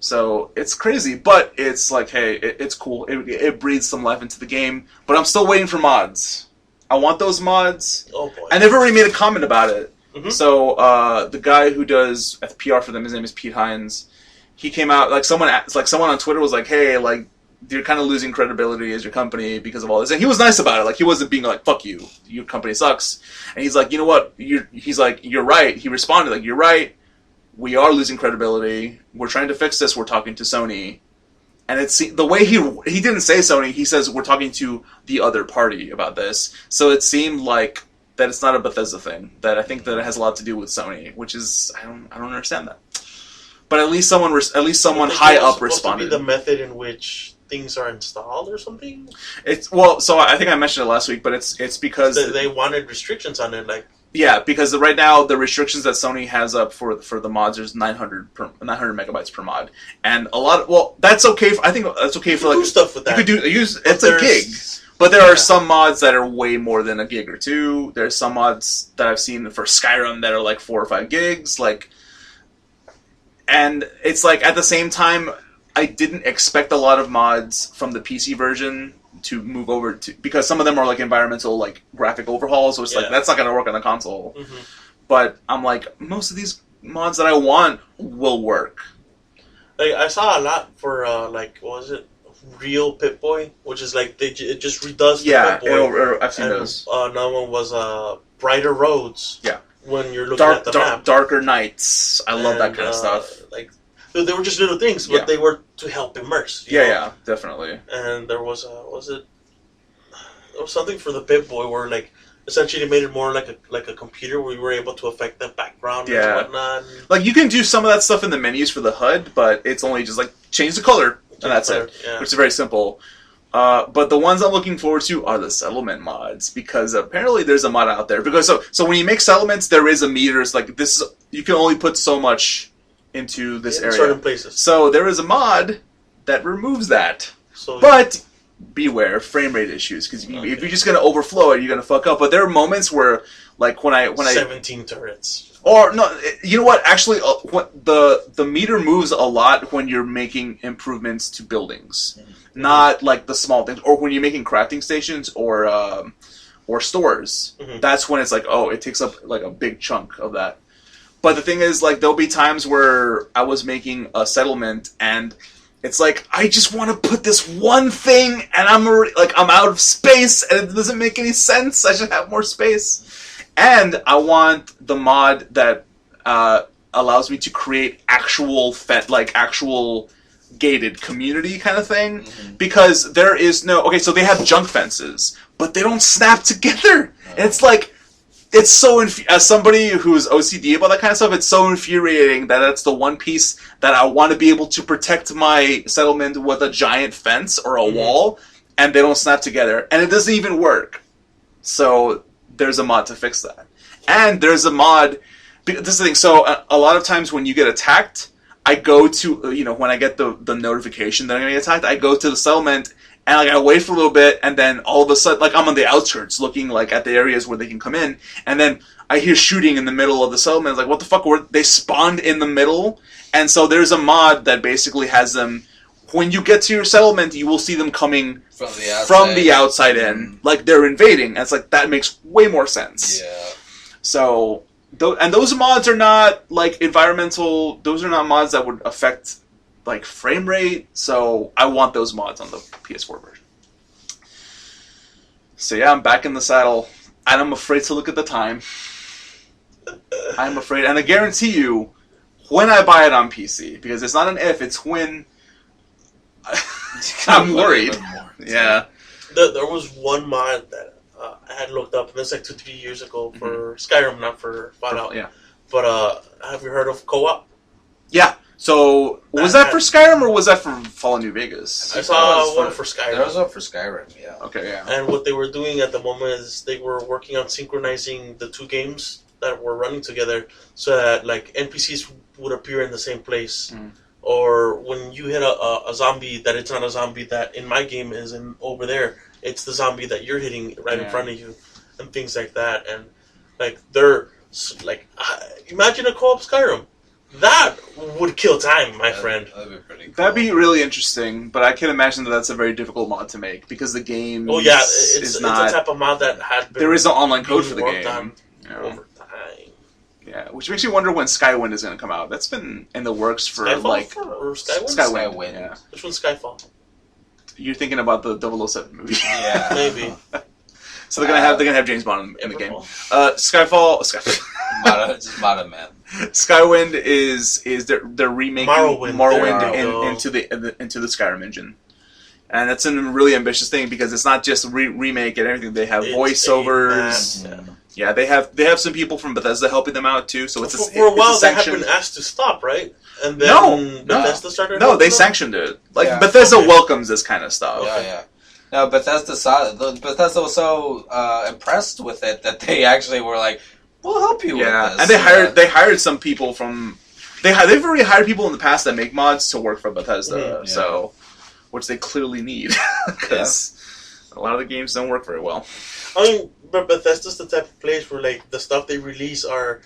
So it's crazy, but it's like, hey, it's cool. It breathes some life into the game, but I'm still waiting for mods. I want those mods. Oh, boy. And they've already made a comment about it. Mm-hmm. So the guy who does PR for them, his name is Pete Hines. He came out someone on Twitter was like, "Hey, you're kind of losing credibility as your company because of all this." And he was nice about it. He wasn't being like, "Fuck you, your company sucks." And he's like, "You know what? He's like, you're right." He responded like, "You're right. We are losing credibility. We're trying to fix this. We're talking to Sony." And it's the way he didn't say Sony. He says we're talking to the other party about this. So it seemed like that it's not a Bethesda thing. That I think that it has a lot to do with Sony, which is I don't understand that. But at least someone high up responded. To be the method in which things are installed or something. So I think I mentioned it last week, but it's because they wanted restrictions on it, Yeah, because right now the restrictions that Sony has up for the mods is 900 megabytes per mod, and a lot. That's okay. I think that's okay for do stuff with that. You could it's a gig. But there are some mods that are way more than a gig or two. There's some mods that I've seen for Skyrim that are 4 or 5 gigs. And it's at the same time, I didn't expect a lot of mods from the PC version to move over to... Because some of them are environmental, graphic overhauls. So it's that's not going to work on the console. Mm-hmm. But I'm most of these mods that I want will work. I saw a lot for, what was it? Real Pip-Boy, which is it just redoes the Pip-Boy. I've seen those. Another one was Brighter Roads. Yeah. When you're looking at the map. Darker Nights. I love that kind of stuff. They were just little things, but they were to help immerse. You know? Yeah, definitely. And there was there was something for the Pip-Boy where essentially they made it more like a computer where you were able to affect the background and whatnot. You can do some of that stuff in the menus for the HUD, but it's only just change the color. And that's it, which is very simple. But the ones I'm looking forward to are the settlement mods, because apparently there's a mod out there. Because so when you make settlements, there is a meter. It's this you can only put so much into this area. Certain places. So there is a mod that removes that. But beware frame rate issues, because if you're just going to overflow it, you're going to fuck up. But there are moments where, when I 17 turrets. Or no, you know what? Actually, the meter moves a lot when you're making improvements to buildings, not the small things, or when you're making crafting stations or stores. Mm-hmm. That's when it's it takes up a big chunk of that. But the thing is, there'll be times where I was making a settlement and it's I just want to put this one thing and I'm already, I'm out of space and it doesn't make any sense. I should have more space. And I want the mod that allows me to create actual gated community kind of thing, because there is no... Okay, so they have junk fences, but they don't snap together. And it's so... As somebody who's OCD about that kind of stuff, it's so infuriating that that's the one piece that I want to be able to protect my settlement with a giant fence or a wall, and they don't snap together. And it doesn't even work. So... There's a mod to fix that. And there's a mod... This is the thing. So, a lot of times when you get attacked, I go to... when I get the notification that I'm going to get attacked, I go to the settlement, and I wait for a little bit, and then all of a sudden... I'm on the outskirts, looking, at the areas where they can come in, and then I hear shooting in the middle of the settlement. It's what the fuck? They spawned in the middle? And so there's a mod that basically has them... When you get to your settlement, you will see them coming from the outside in. They're invading. And it's that makes way more sense. Yeah. So, and those mods are not, environmental... Those are not mods that would affect, frame rate. So, I want those mods on the PS4 version. So, yeah, I'm back in the saddle. And I'm afraid to look at the time. I'm afraid. And I guarantee you, when I buy it on PC, because it's not an if, it's when... I'm worried. Yeah. There was one mod that I had looked up, and this like 2-3 years ago for Skyrim, not for Fallout. Yeah. But have you heard of co-op? Yeah. So was that for Skyrim or was that for Fallout New Vegas? I saw one for Skyrim. There was one for Skyrim, yeah. Okay, yeah. And what they were doing at the moment is they were working on synchronizing the two games that were running together, so that like NPCs would appear in the same place. Or when you hit a zombie, that it's not a zombie that in my game is over there. It's the zombie that you're hitting right in front of you, and things like that. And like they're like, imagine a co-op Skyrim. That would kill time, my friend. That'd be pretty cool. That'd be really interesting, but I can imagine that that's a very difficult mod to make because the game. Oh yeah, it's a type of mod that had been. There is no online code for the game. Over time. Yeah, which makes me wonder when Skywind is going to come out. That's been in the works for Skyfall or Skywind? Skywind. Yeah. Which one's Skyfall? You're thinking about the 007 movie. Yeah, maybe. So they're gonna have James Bond in the game. Skyfall. Just Mata Man. Skywind is they're remaking Morrowind into the Skyrim engine, and that's a really ambitious thing because it's not just remake and everything. They have voiceovers. Yeah, they have some people from Bethesda helping them out too. So it's for a while they have been asked to stop, right? And then Bethesda started. No, they sanctioned it. Like Bethesda welcomes this kind of stuff. Yeah. No, Bethesda was so impressed with it that they actually were like, "We'll help you with this." And they hired some people from. They've already hired people in the past that make mods to work for Bethesda. So, which they clearly need because a lot of the games don't work very well. I mean, but Bethesda's the type of place where like the stuff they release are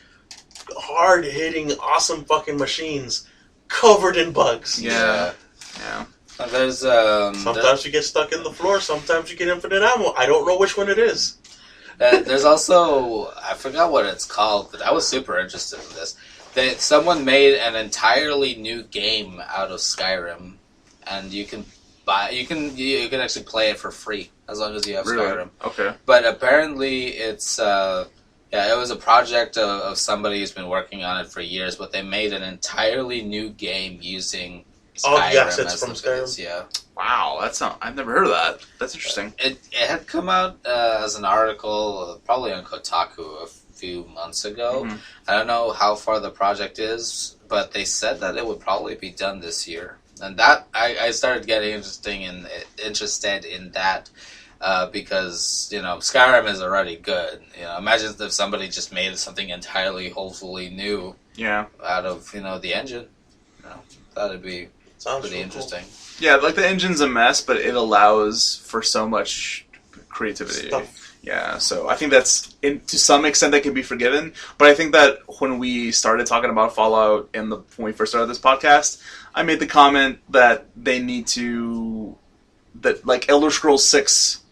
hard hitting, awesome fucking machines covered in bugs. Yeah. There's sometimes you get stuck in the floor, sometimes you get infinite ammo. I don't know which one it is. There's also, I forgot what it's called, but I was super interested in this. Someone made an entirely new game out of Skyrim, and you can actually play it for free as long as you have Skyrim. Okay. But apparently it's it was a project of somebody who's been working on it for years, but they made an entirely new game using Skyrim it's from Skyrim. Yeah. Wow, I've never heard of that. That's interesting. It had come out as an article probably on Kotaku a few months ago. Mm-hmm. I don't know how far the project is, but they said that it would probably be done this year. And that I started getting interested in that because Skyrim is already good. Imagine if somebody just made something entirely, wholly new. Yeah. Out of the engine. That'd be pretty interesting. Cool. Yeah, like the engine's a mess, but it allows for so much creativity. Stuff. Yeah, so I think that's to some extent that can be forgiven. But I think that when we started talking about Fallout when we first started this podcast, I made the comment that Elder Scrolls 6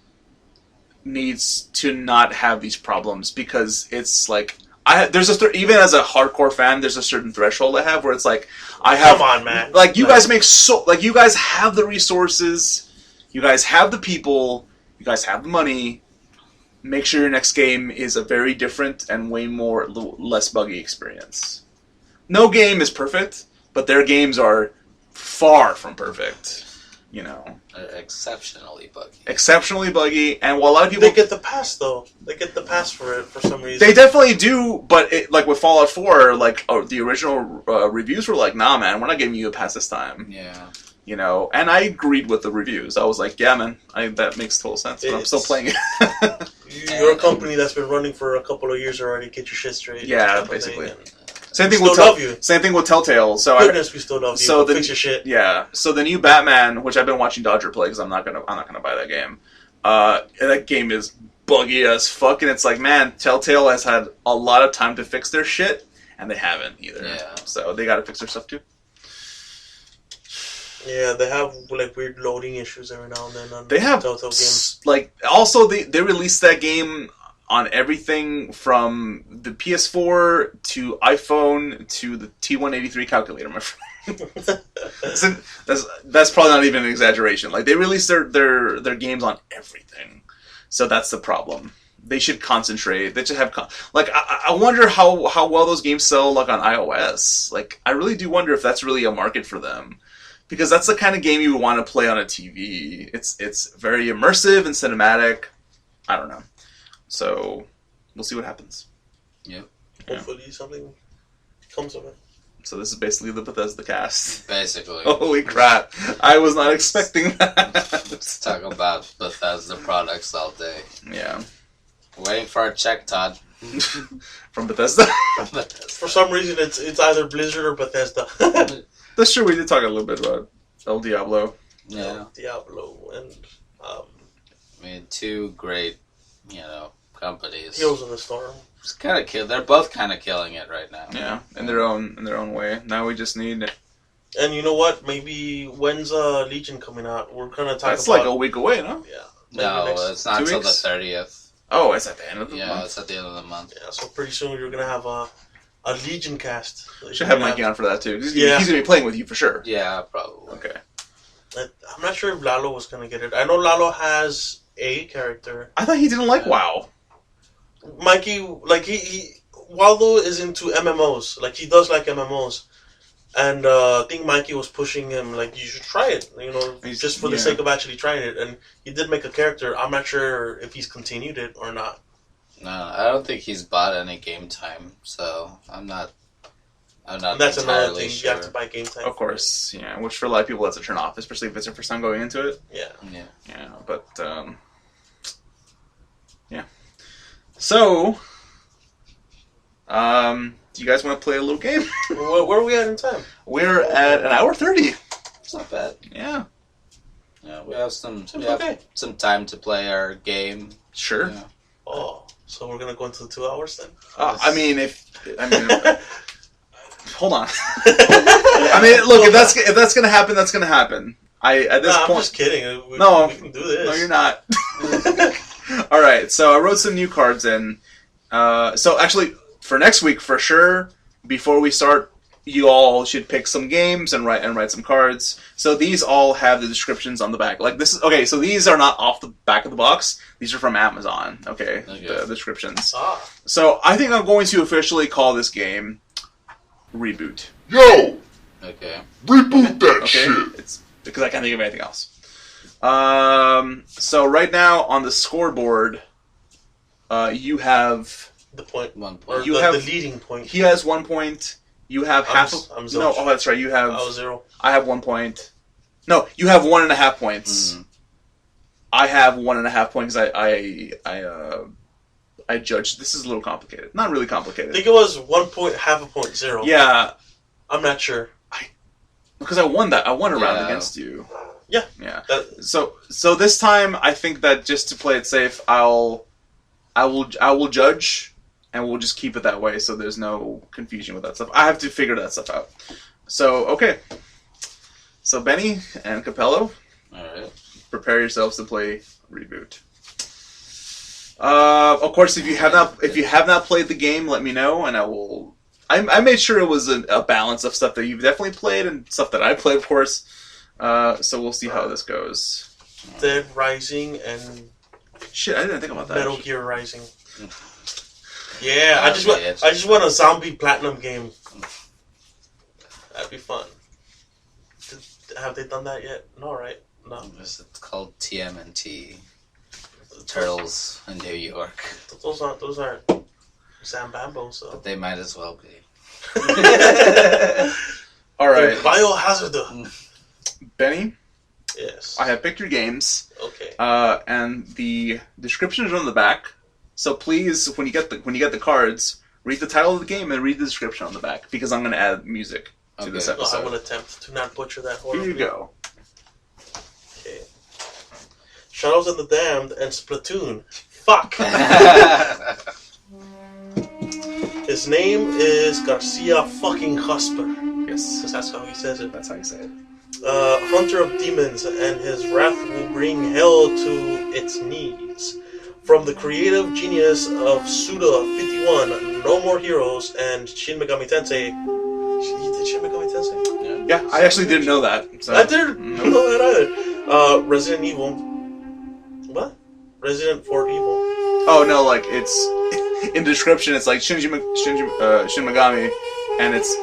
needs to not have these problems because it's like even as a hardcore fan, there's a certain threshold I have where it's like come on, man. Like you guys you guys have the resources, you guys have the people, you guys have the money. Make sure your next game is a very different and way less buggy experience. No game is perfect, but their games are far from perfect. Exceptionally buggy. Exceptionally buggy, and while a lot of people... They get the pass, though. They get the pass for it for some reason. They definitely do, but with Fallout 4, the original reviews were like, nah, man, we're not giving you a pass this time. Yeah. And I agreed with the reviews. I was like, yeah, man, that makes total sense, but I'm still playing it. You're a company that's been running for a couple of years already. Get your shit straight. Yeah, basically. Same thing with Telltale. So goodness, we still love you. So fix your shit. Yeah. So the new Batman, which I've been watching Dodger play because I'm not gonna buy that game. That game is buggy as fuck, and it's like, man, Telltale has had a lot of time to fix their shit, and they haven't either. Yeah. So they got to fix their stuff too. Yeah, they have weird loading issues every now and then on Telltale games. Also they released that game on everything from the PS4 to iPhone to the T183 calculator, my friend. That's probably not even an exaggeration. They released their games on everything, so that's the problem. They should concentrate. They should have I wonder how well those games sell on iOS. I really do wonder if that's really a market for them. Because that's the kind of game you would want to play on a TV. It's very immersive and cinematic. I don't know. So we'll see what happens. Yep. Hopefully something comes of it. So this is basically the Bethesda cast. Basically. Holy crap. I was not expecting that. Let's talk about Bethesda products all day. Yeah. Waiting for a check, Todd. From Bethesda? From Bethesda. For some reason, it's either Blizzard or Bethesda. That's true, we did talk a little bit about El Diablo. Yeah. Diablo and... I mean, two great, companies. Heroes in the Storm. It's kind of they're both kind of killing it right now. Yeah, in their own way. Now we just need... And you know what? Maybe when's Legion coming out? We're gonna talk That's about... like a week away, no? Yeah. No, it's not until the 30th. Oh, it's at the end of the month? Yeah, it's at the end of the month. Yeah, so pretty soon you're gonna have a Legion cast. Should have Mikey on for that too. He's Yeah. gonna be playing with you for sure. Yeah, probably. Okay. I'm not sure if Lalo was gonna get it. I know Lalo has a character. I thought he didn't like WoW. Mikey, like Waldo is into MMOs. Like he does like MMOs, and I think Mikey was pushing him like you should try it. Just for the sake of actually trying it. And he did make a character. I'm not sure if he's continued it or not. No, I don't think he's bought any game time, so I'm not. And that's another thing. Sure. You have to buy game time. Of course, yeah. Which for a lot of people that's a turn off, especially if it's their first time going into it. Yeah. Yeah, but yeah. So, do you guys want to play a little game? Where are we at in time? We're at an hour 30. It's not bad. Yeah. Yeah, we have some okay. some time to play our game. Sure. Yeah. Oh, so we're gonna go into the 2 hours then? Hold on. I mean, look, if that's gonna happen, that's gonna happen. At this point, I'm just kidding. We can do this. No, you're not. All right, so I wrote some new cards in. So actually, for next week, for sure, before we start, you all should pick some games and write some cards. So these all have the descriptions on the back. Like this is okay. So these are not off the back of the box. These are from Amazon. Okay. The descriptions. So I think I'm going to officially call this game Reboot. Yo! Okay. Reboot that shit! It's because I can't think of anything else. So right now on the scoreboard, you have the point. 1 point. You have the leading point. He has 1 point. You have half. I'm no, oh, that's right. You have. I was 0. I have 1 point. No, you have 1.5 points. Mm. I have 1.5 points. I judged. This is a little complicated. Not really complicated. I think it was 1 point, half a point, 0. Yeah. I'm not sure. Because I won that. I won a round against you. Yeah. Yeah. So this time, I think that just to play it safe, I will judge, and we'll just keep it that way, so there's no confusion with that stuff. I have to figure that stuff out. So okay. So Benny and Capello, all right, prepare yourselves to play Reboot. Of course, if you have not played the game, let me know, and I will. I made sure it was a balance of stuff that you've definitely played and stuff that I played, of course. So we'll see how this goes. Dead Rising and shit, I didn't think about that. Metal Gear Rising. Yeah, I just want a zombie platinum game. That'd be fun. Have they done that yet? No, right? No. It's called TMNT. Turtles in New York. Those aren't Zambambos, so. But they might as well be. All right. Biohazard. Benny? Yes. I have picked your games. Okay. And the description is on the back. So please, when you get the cards, read the title of the game and read the description on the back, because I'm going to add music to this episode. I will attempt to not butcher that horribly. Here you go. Okay. Shadows of the Damned and Splatoon. Fuck. His name is Garcia fucking Husper. Yes. Because that's how he says it. That's how you say it. Hunter of demons, and his wrath will bring hell to its knees. From the creative genius of Suda 51, No More Heroes, and Shin Megami Tensei. You did Shin Megami Tensei? Yeah, I actually didn't know that. So. I didn't know that either. Resident Evil. What? Resident 4 Evil. Oh no, like it's in the description. It's like Shin Megami, and it's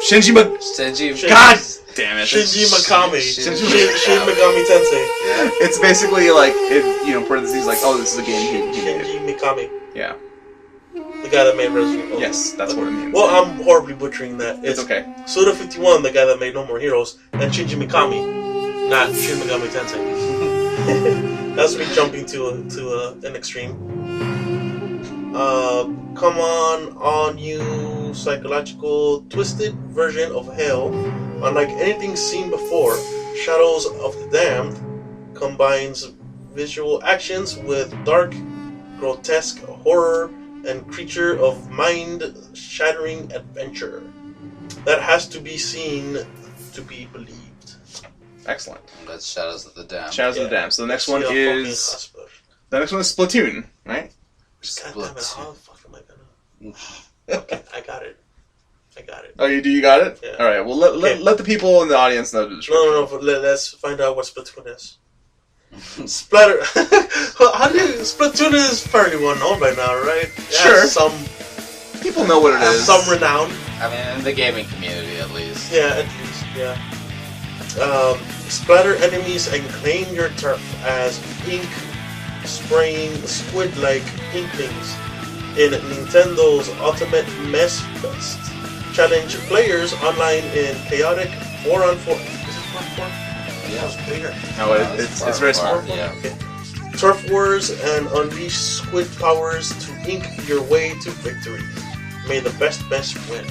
Shinji. God damn it! Shinji Mikami. Shin Megami Tensei. Yeah. It's basically like parentheses like, oh, this is a game he made. Shinji Mikami. Yeah. The guy that made Resident Evil. Yes, that's what it means. Well, I'm horribly butchering that. It's okay. Suda51, the guy that made No More Heroes, and Shinji Mikami, not Shin Megami Tensei. That's me jumping to an extreme. Come on, you psychological, twisted version of hell. Unlike anything seen before, Shadows of the Damned combines visual actions with dark, grotesque horror and creature of mind-shattering adventure that has to be seen to be believed. Excellent. That's Shadows of the Damned. Shadows of the Damned. So the next one is Splatoon, right? God damn it! How the fuck am I gonna? Okay, I got it. Oh, you got it? Yeah. All right. Well, let the people in the audience know the description. No. Let's find out what Splatoon is. Splatoon is fairly well known by now, right? Sure. Some people know what it is. Some renown. I mean, in the gaming community, at least. Yeah, at least. Yeah. Splatter enemies and claim your turf as ink spraying squid-like inklings in Nintendo's Ultimate Mess Fest. Challenge players online in chaotic 4-on-4. Is it 4-on-4? Yeah. It's bigger. No, it's very small. Yeah. Okay. Turf wars and unleash squid powers to ink your way to victory. May the best win.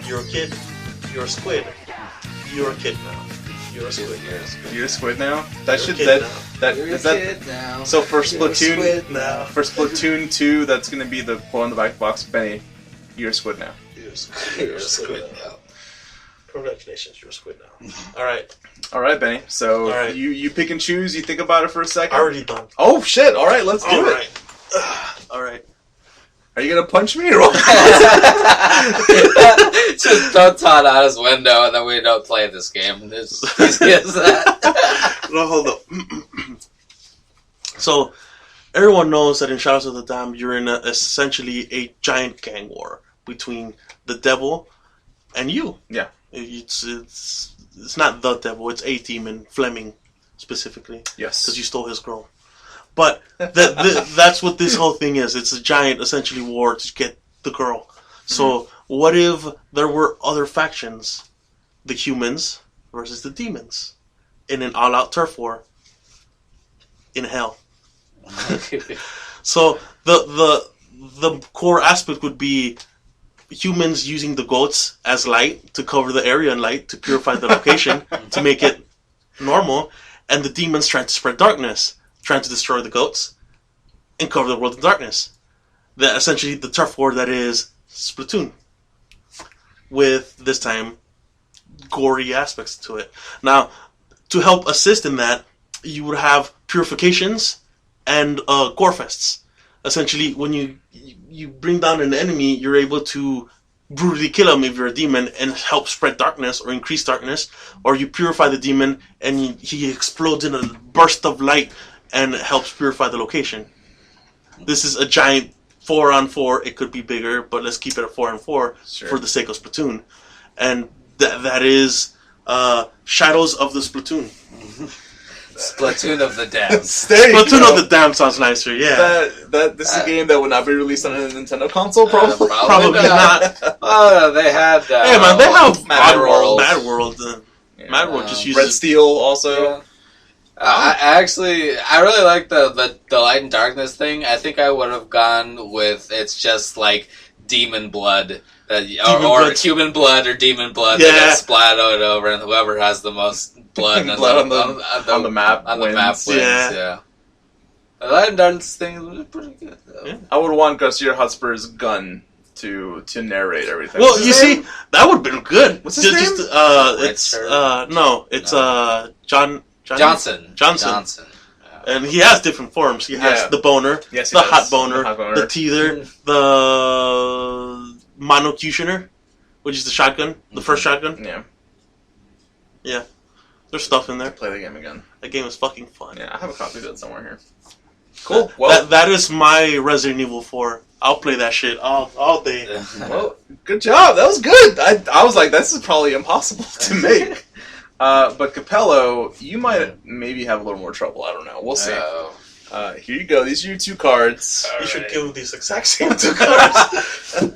You're a kid. You're a squid. You're a kid now. You're a squid. You're a squid now. That You're should a kid that You're is a that. kid now. So for You're a squid now. Splatoon 2, that's going to be the quote on the back box. Benny, you're a squid now. You're a You're a squid now. Congratulations, you're a squid now. Alright. All right, Benny. So All right. you pick and choose. You think about it for a second. Already done. Oh shit! All right, let's do it. Alright. Are you gonna punch me or what? Just throw Todd out his window and then we don't play this game. It's easy as that. No, hold up. So, everyone knows that in Shadows of the Damned, you're in essentially a giant gang war between the devil and you. Yeah. It's not the devil, it's a demon, Fleming, specifically. Yes. Because you stole his girl. But that's what this whole thing is. It's a giant, essentially, war to get the girl. So, what if there were other factions? The humans versus the demons. In an all-out turf war. In hell. So, the core aspect would be humans using the goats as light to cover the area in light to purify the location to make it normal, and the demons trying to spread darkness, trying to destroy the goats and cover the world in darkness. That essentially the turf war that is Splatoon, with this time gory aspects to it. Now, to help assist in that, you would have purifications and gore fests. Essentially, when you bring down an enemy, you're able to brutally kill him if you're a demon and help spread darkness or increase darkness, or you purify the demon and he explodes in a burst of light and helps purify the location. This is a giant 4-on-4. It could be bigger, but let's keep it at 4-on-4 for the sake of Splatoon. And that is Shadows of the Splatoon. Splatoon of the Damned. Splatoon of the Damned sounds nicer, yeah. This is a game that would not be released on a Nintendo console, probably. Probably not. Oh, they had... hey, man, they have Mad World. Mad World. Mad World just uses... Red Steel also. Yeah. I really like the light and darkness thing. I think I would have gone with it's just like demon blood. Human blood or demon blood that gets splattered over, and whoever has the most blood, on the map wins. Yeah. The light and darkness thing was pretty good, though. Yeah. I would want Garcia Hotspur's gun to narrate everything. Well, you see, that would have been good. What's his name? It's Johnson. Johnson. Yeah. And he has different forms. He has the boner, the hot boner, the teether, the Monocutioner, which is the shotgun, the first shotgun. Yeah. Yeah. There's stuff in there. Play the game again. That game is fucking fun. Yeah, I have a copy of it somewhere here. Cool. That is my Resident Evil 4. I'll play that shit all day. Well, good job. That was good. I was like, this is probably impossible to make. But Capello, you might maybe have a little more trouble. I don't know. We'll see. Here you go. These are your 2 cards. You should give them these exact same 2 cards.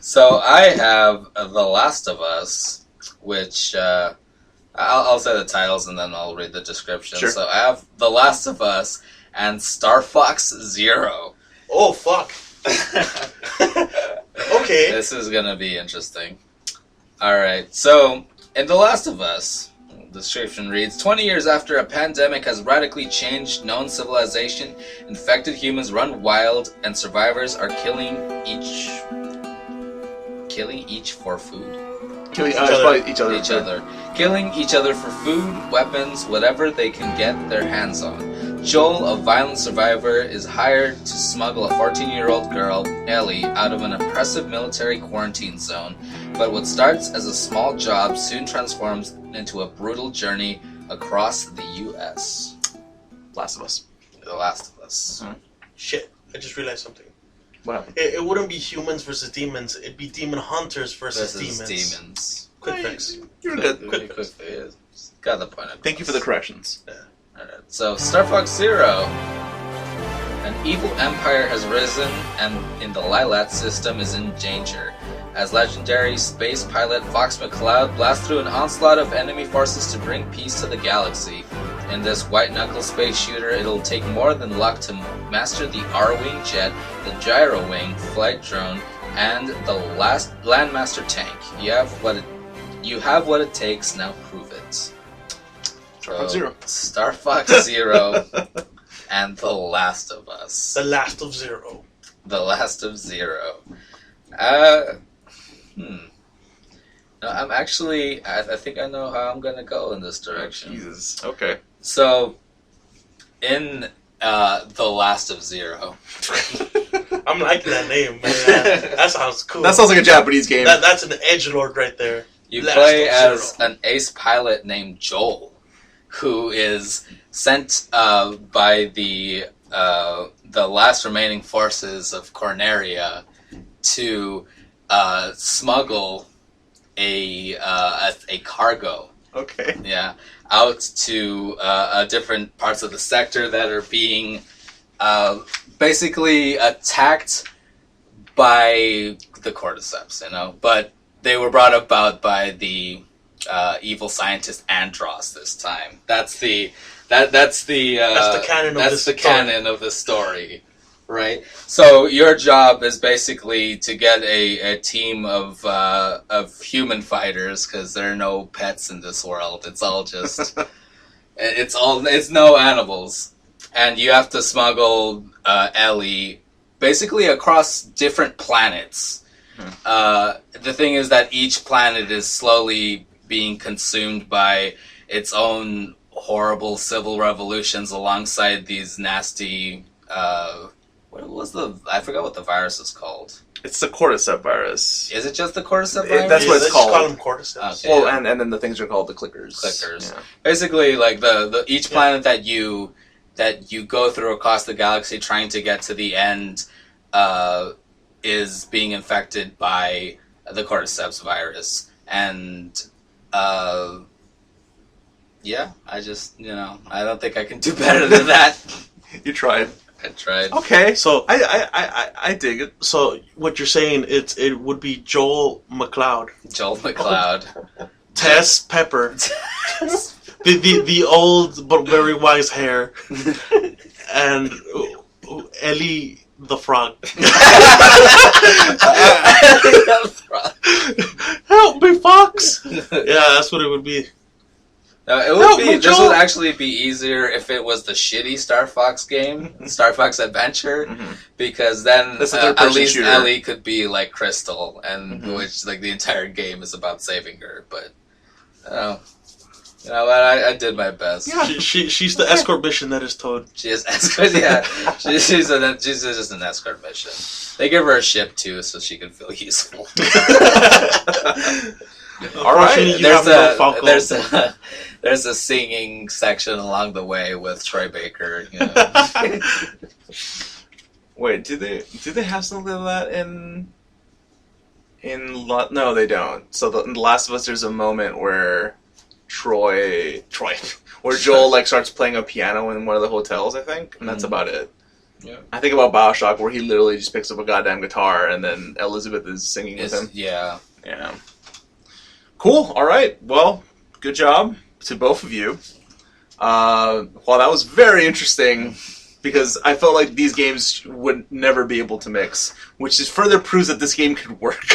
So I have The Last of Us, which I'll say the titles and then I'll read the description. Sure. So I have The Last of Us and Star Fox Zero. Oh, fuck. Okay. This is going to be interesting. Alright, so in The Last of Us, the description reads, 20 years after a pandemic has radically changed known civilization, infected humans run wild, and survivors are killing each for food. Killing each other. Killing each other for food, weapons, whatever they can get their hands on. Joel, a violent survivor, is hired to smuggle a 14-year-old girl, Ellie, out of an oppressive military quarantine zone. But what starts as a small job soon transforms into a brutal journey across the U.S. Last of Us. The Last of Us. Mm-hmm. Shit, I just realized something. What happened? It wouldn't be humans versus demons. It'd be demon hunters versus demons. Quick fix. You're good. Quick fix. Got the point. Thank you for the corrections. Yeah. Alright, so Star Fox Zero. An evil empire has risen, and in the Lilat system is in danger. As legendary space pilot Fox McCloud blasts through an onslaught of enemy forces to bring peace to the galaxy. In this white-knuckle space shooter, it'll take more than luck to master the R-Wing jet, the Gyro Wing flight drone, and the last Landmaster tank. You have what it takes, now prove it. Star Fox Zero. Star Fox Zero and The Last of Us. The Last of Zero. The Last of Zero. No, I think I know how I'm gonna go in this direction. Jesus. Okay. So, in The Last of Zero. I'm liking that name, man. That sounds cool. That sounds like a Japanese game. That's an edgelord right there. You Last play of as Zero. an ace pilot named Joel, who is sent by the last remaining forces of Corneria to smuggle a cargo. Okay. Yeah, out to different parts of the sector that are being basically attacked by the cordyceps, but they were brought about by the evil scientist Andros this time. That's the canon of the story, right? So your job is basically to get a team of human fighters, because there are no pets in this world. It's all just it's no animals, and you have to smuggle Ellie basically across different planets. The thing is that each planet is slowly being consumed by its own horrible civil revolutions alongside these nasty... I forgot what the virus is called. It's the cordyceps virus. Is it just the cordyceps virus? That's what it's called. Just call them cordyceps. Okay, well, yeah. and then the things are called the clickers. Clickers. Yeah. Basically, like the each planet that you go through across the galaxy trying to get to the end is being infected by the cordyceps virus. And yeah, I just, I don't think I can do better than that. You tried. I tried. Okay, So I dig it. So what you're saying, it would be Joel McCloud, Joel McCloud. Tess Pepper, the old but very wise hair, and Ellie the frog. Help me, Fox! Yeah, that's what it would be. This would actually be easier if it was the shitty Star Fox game, Star Fox Adventure, because then at least shooter. Ellie could be like Crystal, and which like the entire game is about saving her. But I did my best. Yeah. She's the escort mission that is Todd. She is escort. Yeah, she's just an escort mission. They give her a ship too, so she can feel useful. All right. There's a singing section along the way with Troy Baker. Wait, do they have something like that in? No, they don't. So in The Last of Us, there's a moment where Troy, where Joel like starts playing a piano in one of the hotels, I think, and that's about it. Yeah. I think about BioShock, where he literally just picks up a goddamn guitar, and then Elizabeth is singing with him. Yeah. Yeah. Cool. All right. Well, good job to both of you. Well, that was very interesting, because I felt like these games would never be able to mix, which is further proves that this game could work.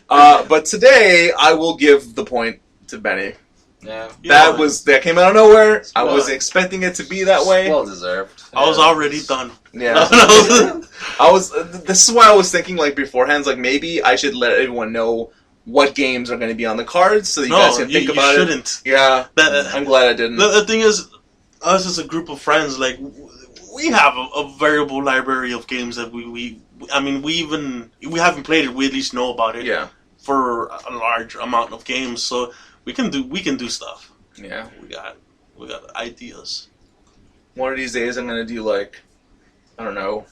But today, I will give the point to Benny. Yeah. That came out of nowhere. I wasn't expecting it to be that way. Well deserved. I was already done. Yeah. This is why I was thinking, like, beforehand, like, maybe I should let everyone know what games are going to be on the cards so that you guys can think about it. You shouldn't. Yeah. I'm glad I didn't. The thing is, us as a group of friends, like, we have a variable library of games that we haven't played it, we at least know about it. Yeah. For a large amount of games, so we can do stuff. Yeah. We got ideas. One of these days I'm going to do, like, I don't know,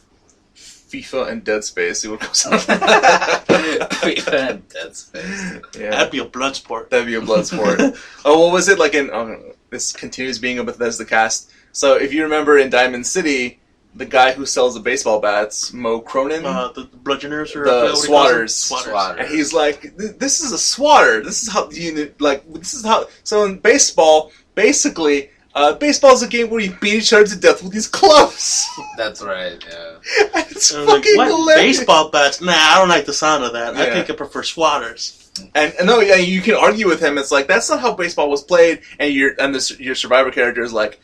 FIFA and Dead Space, see what comes out. FIFA and Dead Space. Yeah. That'd be a blood sport. That'd be a blood sport. Oh, what was it? Like this continues being a Bethesda cast. So if you remember in Diamond City, the guy who sells the baseball bats, Mo Cronin, the bludgeoners or the swatters. Swatters. And he's like, "This is a swatter. This is how you like. This is how." So in baseball, basically, baseball is a game where you beat each other to death with these clubs. That's right. Yeah. And it's fucking hilarious. Baseball bats? Nah, I don't like the sound of that. Yeah. I think I prefer swatters. And no, yeah, you can argue with him. It's like that's not how baseball was played. And your survivor character is like.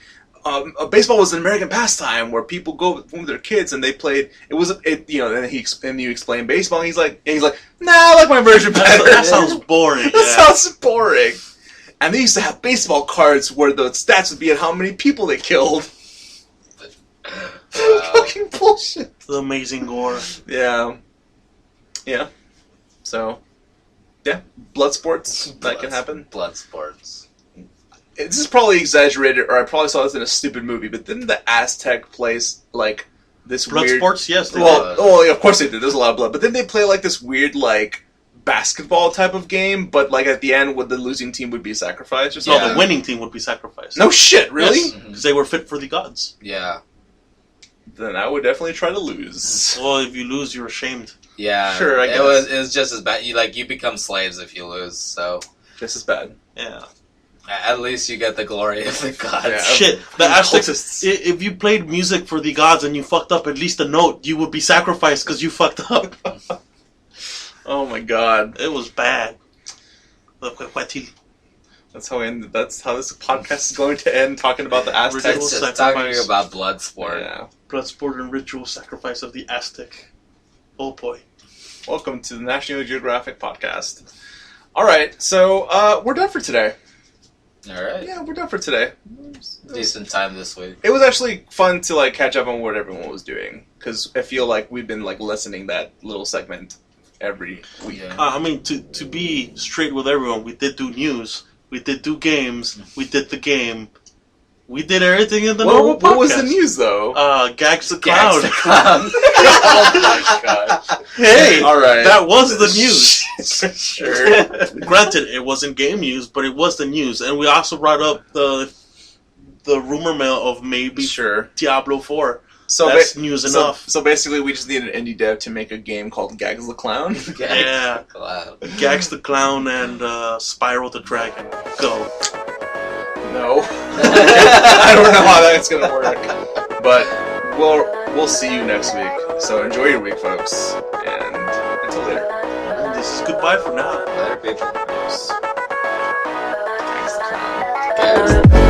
Baseball was an American pastime where people go with their kids and they played. And you explain baseball. And he's like, nah, I like my version better. That sounds boring. That sounds boring. And they used to have baseball cards where the stats would be at how many people they killed. Fucking bullshit. The amazing gore. Yeah. So, yeah, blood sports that can happen. Blood sports. This is probably exaggerated, or I probably saw this in a stupid movie, but didn't the Aztec place, like, this blood weird... sports? Yes, they did. Well, yeah, of course they did. There's a lot of blood. But then they play, like, this weird, like, basketball type of game, but, like, at the end, the losing team would be sacrificed or something? No, the winning team would be sacrificed. No shit, really? Because they were fit for the gods. Yeah. Then I would definitely try to lose. Well, if you lose, you're ashamed. Yeah. Sure, I guess. It was just as bad. You become slaves if you lose, so... Just as bad. Yeah. At least you get the glory of the gods. Yeah. Shit, the Aztecs, if you played music for the gods and you fucked up at least a note, you would be sacrificed because you fucked up. Oh my god. It was bad. That's how this podcast is going to end, talking about the Aztecs. It's just talking about blood sport. Yeah. Blood sport and ritual sacrifice of the Aztec. Oh boy. Welcome to the National Geographic podcast. Alright, so we're done for today. Alright. Yeah, we're done for today. Decent time this week. It was actually fun to like catch up on what everyone was doing, because I feel like we've been like listening that little segment every week. Yeah. I mean, to be straight with everyone, we did do news, we did do games, we did the game, we did everything in the normal podcast. What was the news though? Gags the Clown. Oh my gosh. Hey, all right, that was the news. Sure. Granted, it wasn't game news, but it was the news, and we also brought up the rumor mill of maybe Diablo 4. So that's news enough. So basically, we just need an indie dev to make a game called Gags the Clown. Yeah, Gags the Clown and Spyro the Dragon. Go. No, I don't know how that's gonna work, but we'll see you next week. So enjoy your week, folks, and until later. This is goodbye for now. Later, people. Gags the Clown. Gags.